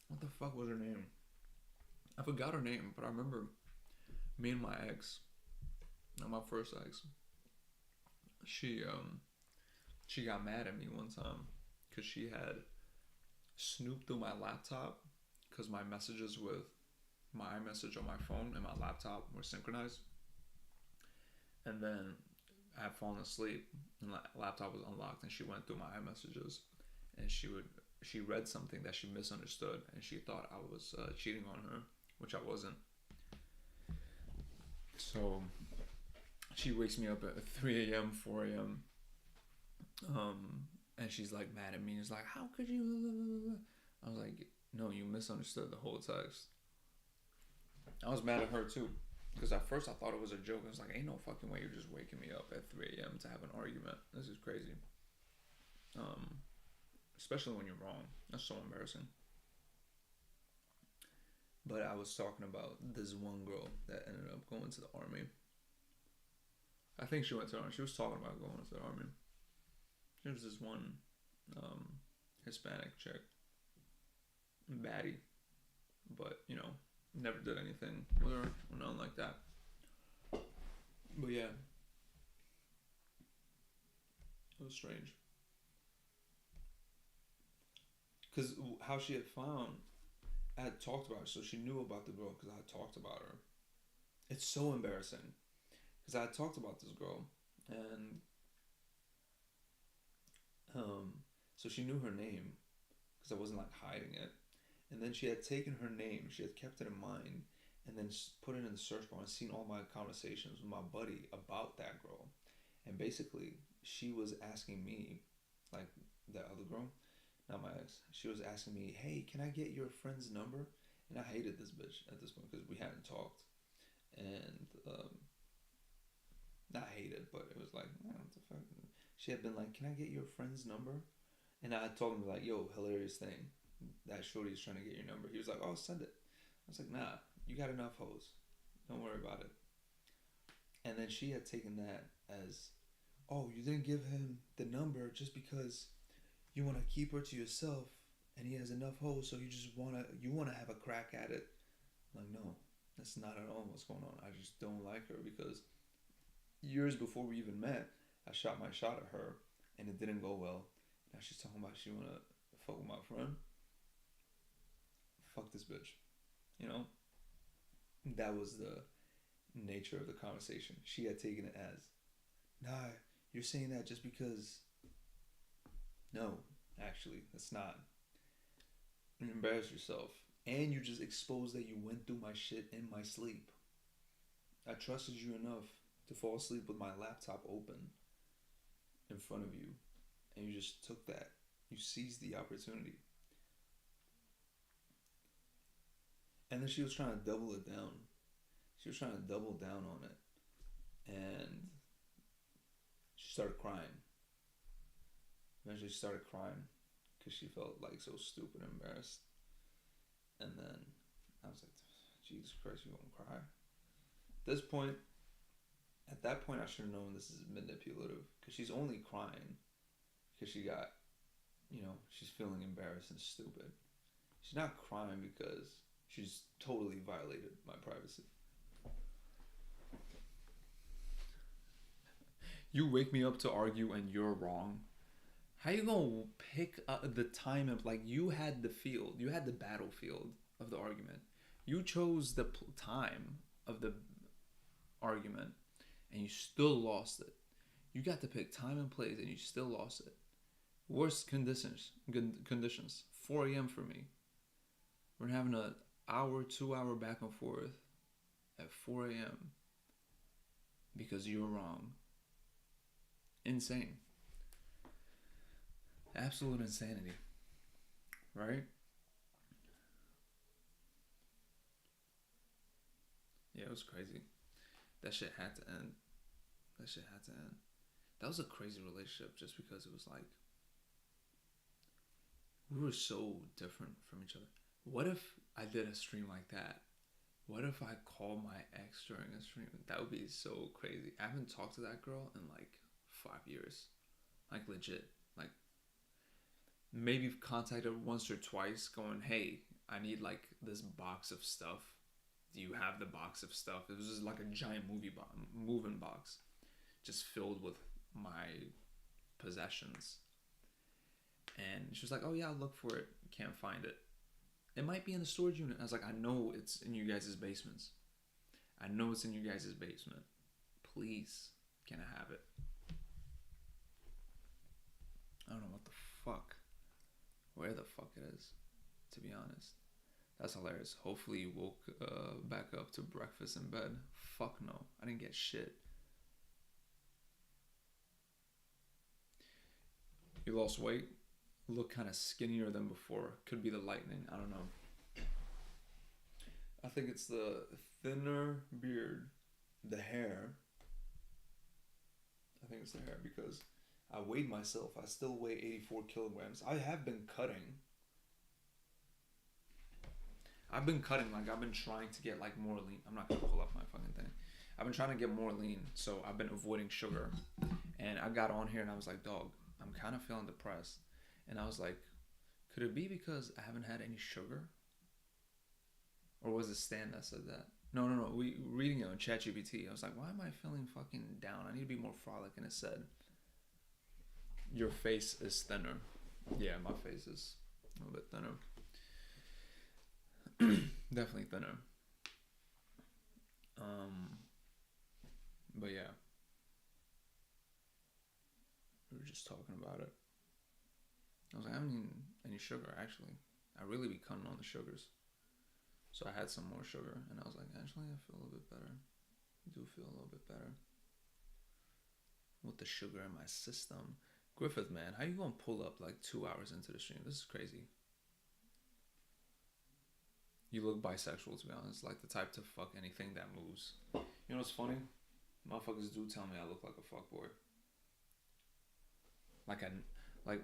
What the fuck was her name? I forgot her name, but I remember me and my ex, not my first ex, she got mad at me one time because she had snooped through my laptop because my messages with my iMessage on my phone and my laptop were synchronized. And then I had fallen asleep and the laptop was unlocked, and she went through my iMessages, and she read something that she misunderstood, and she thought I was cheating on her, which I wasn't. So she wakes me up at 3 a.m., 4 a.m. And she's like mad at me. She's like, how could you? I was like, no, you misunderstood the whole text. I was mad at her too, because at first I thought it was a joke. I was like, ain't no fucking way you're just waking me up at 3 a.m. to have an argument. This is crazy. Especially when you're wrong. That's so embarrassing. But I was talking about this one girl that ended up going to the army. I think she went to the army. She was talking about going to the army. There was this one Hispanic chick. Baddie. But, you know, never did anything with her or nothing like that. But yeah. It was strange. Because how she had found, I had talked about her, so she knew about the girl because I had talked about her. It's so embarrassing. Because I had talked about this girl, and so she knew her name because I wasn't like hiding it. And then she had taken her name, she had kept it in mind, and then put it in the search bar and seen all my conversations with my buddy about that girl. And basically, she was asking me, like that other girl, not my ex, she was asking me, hey, can I get your friend's number? And I hated this bitch at this point because we hadn't talked. And not hated, but it was like, oh, what the fuck? She had been like, can I get your friend's number? And I told him like, yo, hilarious thing, that shorty's trying to get your number. He was like, oh, send it. I was like, nah, you got enough hoes, don't worry about it. And then she had taken that as, oh, you didn't give him the number just because you want to keep her to yourself and he has enough hoes, so you want to have a crack at it. I'm like, no, that's not at all what's going on. I just don't like her because years before we even met, I shot my shot at her and it didn't go well. Now she's talking about she want to fuck with my friend. Fuck this bitch. You know? That was the nature of the conversation. She had taken it as, nah, you're saying that just because. No, actually, that's not. You embarrass yourself. And you just exposed that you went through my shit in my sleep. I trusted you enough to fall asleep with my laptop open in front of you. And you just took that. You seized the opportunity. And then she was trying to double it down. She was trying to double down on it. And she started crying. Eventually she started crying because she felt like so stupid and embarrassed. And then I was like, Jesus Christ, you gonna cry? At that point I should have known this is manipulative because she's only crying because she got, you know, she's feeling embarrassed and stupid. She's not crying because she's totally violated my privacy. You wake me up to argue and you're wrong. How you gonna pick the time of, like, you had the field, you had the battlefield of the argument. You chose the time of the argument and you still lost it. You got to pick time and place and you still lost it. Worst conditions, 4 a.m. for me. We're having an hour, 2 hour back and forth at 4 a.m. because you're wrong. Insane. Absolute insanity. Right? Yeah, it was crazy. That shit had to end. That was a crazy relationship just because it was like, we were so different from each other. What if I did a stream like that? What if I called my ex during a stream? That would be so crazy. I haven't talked to that girl in like 5 years. Like legit. Like maybe contacted her once or twice going, hey, I need like this box of stuff. Do you have the box of stuff? It was just like a giant moving box just filled with my possessions. And she was like, oh yeah, I'll look for it. Can't find it. It might be in the storage unit. I was like, I know it's in you guys' basements. I know it's in you guys' basement. Please, can I have it? I don't know what the fuck. Where the fuck it is, to be honest. That's hilarious. Hopefully you woke back up to breakfast in bed. Fuck no. I didn't get shit. You lost weight? Look kind of skinnier than before. Could be the lightning. I don't know. I think it's the thinner beard. The hair. I think it's the hair because I weighed myself. I still weigh 84 kilograms. I have been cutting. I've been trying to get like more lean. I'm not gonna pull up my fucking thing. I've been trying to get more lean, so I've been avoiding sugar. And I got on here and I was like, dog, I'm kind of feeling depressed. And I was like, could it be because I haven't had any sugar? Or was it Stan that said that? No. We reading it on ChatGPT. I was like, why am I feeling fucking down? I need to be more frolic. And it said, your face is thinner. Yeah, my face is a little bit thinner. Definitely thinner. But yeah, we were just talking about it. I was like, I haven't eaten any sugar actually. I really be cutting on the sugars. So I had some more sugar and I was like, actually I feel a little bit better. I do feel a little bit better with the sugar in my system. Griffith, man, how you gonna pull up like 2 hours into the stream? This is crazy. You look bisexual, to be honest. Like the type to fuck anything that moves. You know what's funny? Motherfuckers do tell me I look like a fuckboy. Like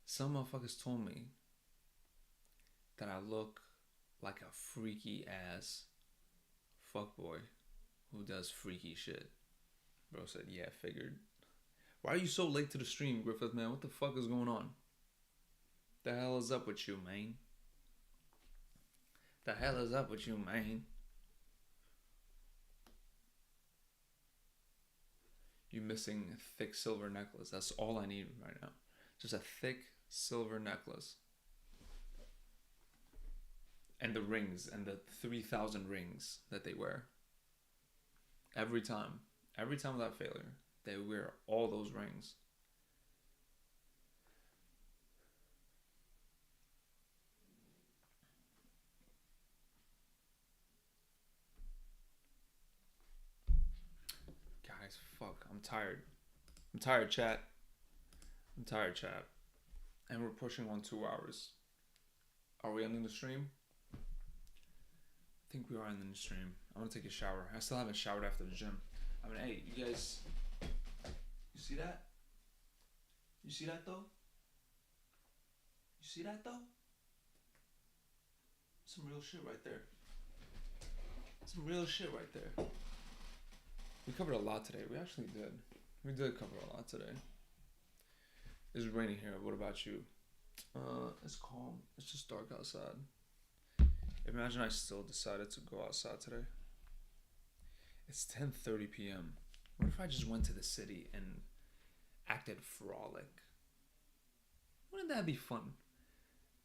some motherfuckers told me that I look like a freaky ass fuckboy who does freaky shit. Bro said, yeah, figured. Why are you so late to the stream, Griffith, man? What the fuck is going on? The hell is up with you, man? The hell is up with you, man? You missing a thick silver necklace. That's all I need right now. Just a thick silver necklace. And the rings, and the 3,000 rings that they wear. Every time without failure, they wear all those rings. Guys, fuck, I'm tired. I'm tired, chat. And we're pushing on 2 hours. Are we ending the stream? I think we are ending the stream. I'm gonna take a shower. I still haven't showered after the gym. I mean, hey, you guys, you see that? You see that though? You see that though? Some real shit right there. Some real shit right there. We covered a lot today. We actually did. We did cover a lot today. It's raining here. What about you? It's calm. It's just dark outside. Imagine I still decided to go outside today. It's 10:30 p.m. What if I just went to the city and acted frolic? Wouldn't that be fun?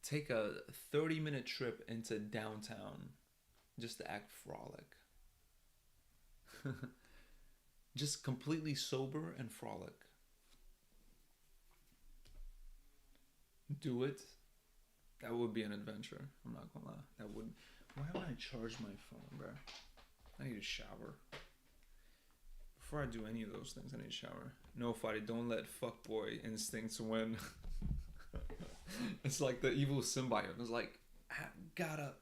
Take a 30-minute trip into downtown just to act frolic. Just completely sober and frolic. Do it. That would be an adventure. I'm not gonna lie. That would. Why haven't I charged my phone, bro? I need a shower. Before I do any of those things, I need a shower. No fight. Don't let fuckboy instincts win. It's like the evil symbiote. It's like, I gotta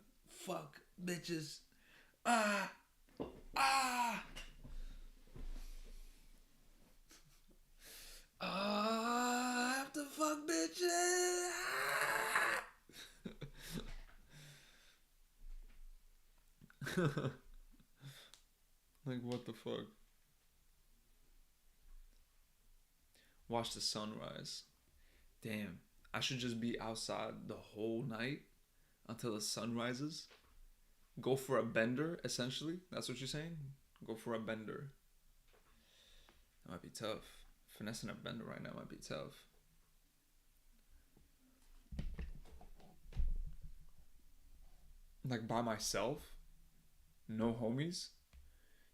fuck bitches. Ah! Ah! I have to fuck bitches. Ah! Like, what the fuck? Watch the sunrise. Damn. I should just be outside the whole night until the sun rises. Go for a bender, essentially. That's what you're saying? Go for a bender. That might be tough. Finessing a bender right now might be tough. Like by myself? No homies?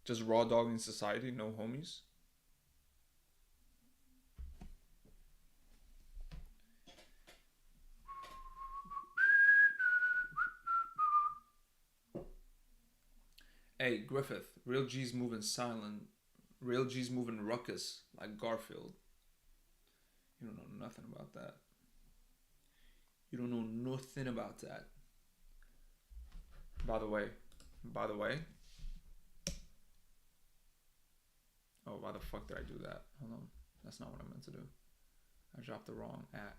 Just raw dogging society, no homies? Hey, Griffith, real G's moving silent. Real G's moving ruckus like Garfield. You don't know nothing about that. You don't know nothing about that. By the way. Oh, why the fuck did I do that? Hold on. That's not what I meant to do. I dropped the wrong at.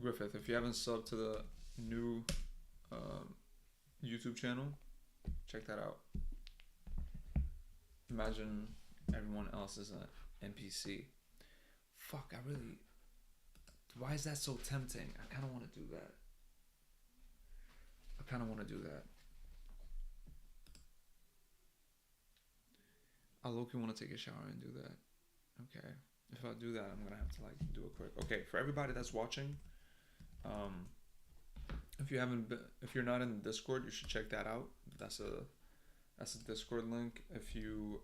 Griffith, if you haven't subbed to the new YouTube channel, check that out. Imagine everyone else is an NPC. Fuck, why is that so tempting? I kind of want to do that. I low-key want to take a shower and do that. Okay. If I do that, I'm going to have to like do it quick. Okay, for everybody that's watching, if you're not in the Discord, you should check that out. That's a Discord link. If you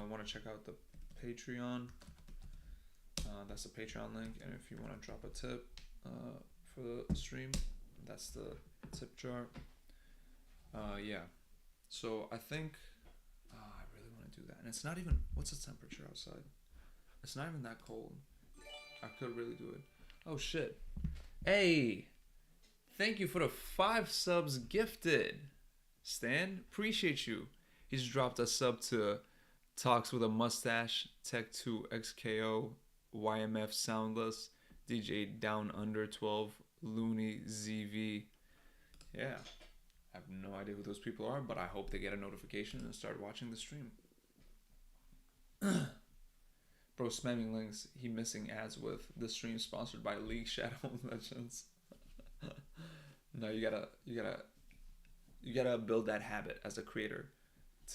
want to check out the Patreon, that's the Patreon link. And if you want to drop a tip for the stream, that's the tip jar. Yeah. So I think I really want to do that. And it's not even, what's the temperature outside? It's not even that cold. I could really do it. Oh shit. Hey, thank you for the 5 subs gifted. Stan, appreciate you. He's dropped a sub to Talks with a Mustache, Tech 2 XKO, YMF Soundless, DJ Down Under 12, Looney ZV. Yeah, I have no idea who those people are, but I hope they get a notification and start watching the stream. Bro, spamming links. He missing ads with the stream sponsored by League Shadow Legends. No, you gotta build that habit as a creator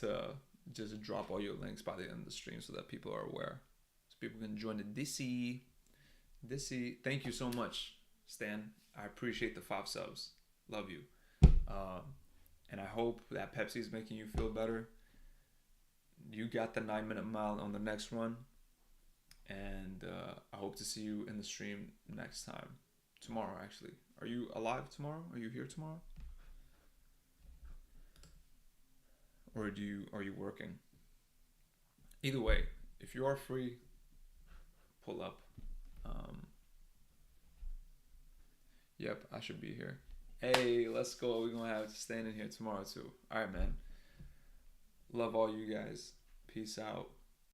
to just drop all your links by the end of the stream so that people are aware, so people can join the Dissy. Thank you so much, Stan. I appreciate the 5 subs. Love you. And I hope that Pepsi is making you feel better. You got the 9-minute mile on the next run. And I hope to see you in the stream next time. Tomorrow, actually. Are you alive tomorrow? Are you here tomorrow? Or are you working? Either way, if you are free, pull up. Yep, I should be here. Hey, let's go. We're gonna have to stand in here tomorrow too. Alright, man. Love all you guys. Peace out.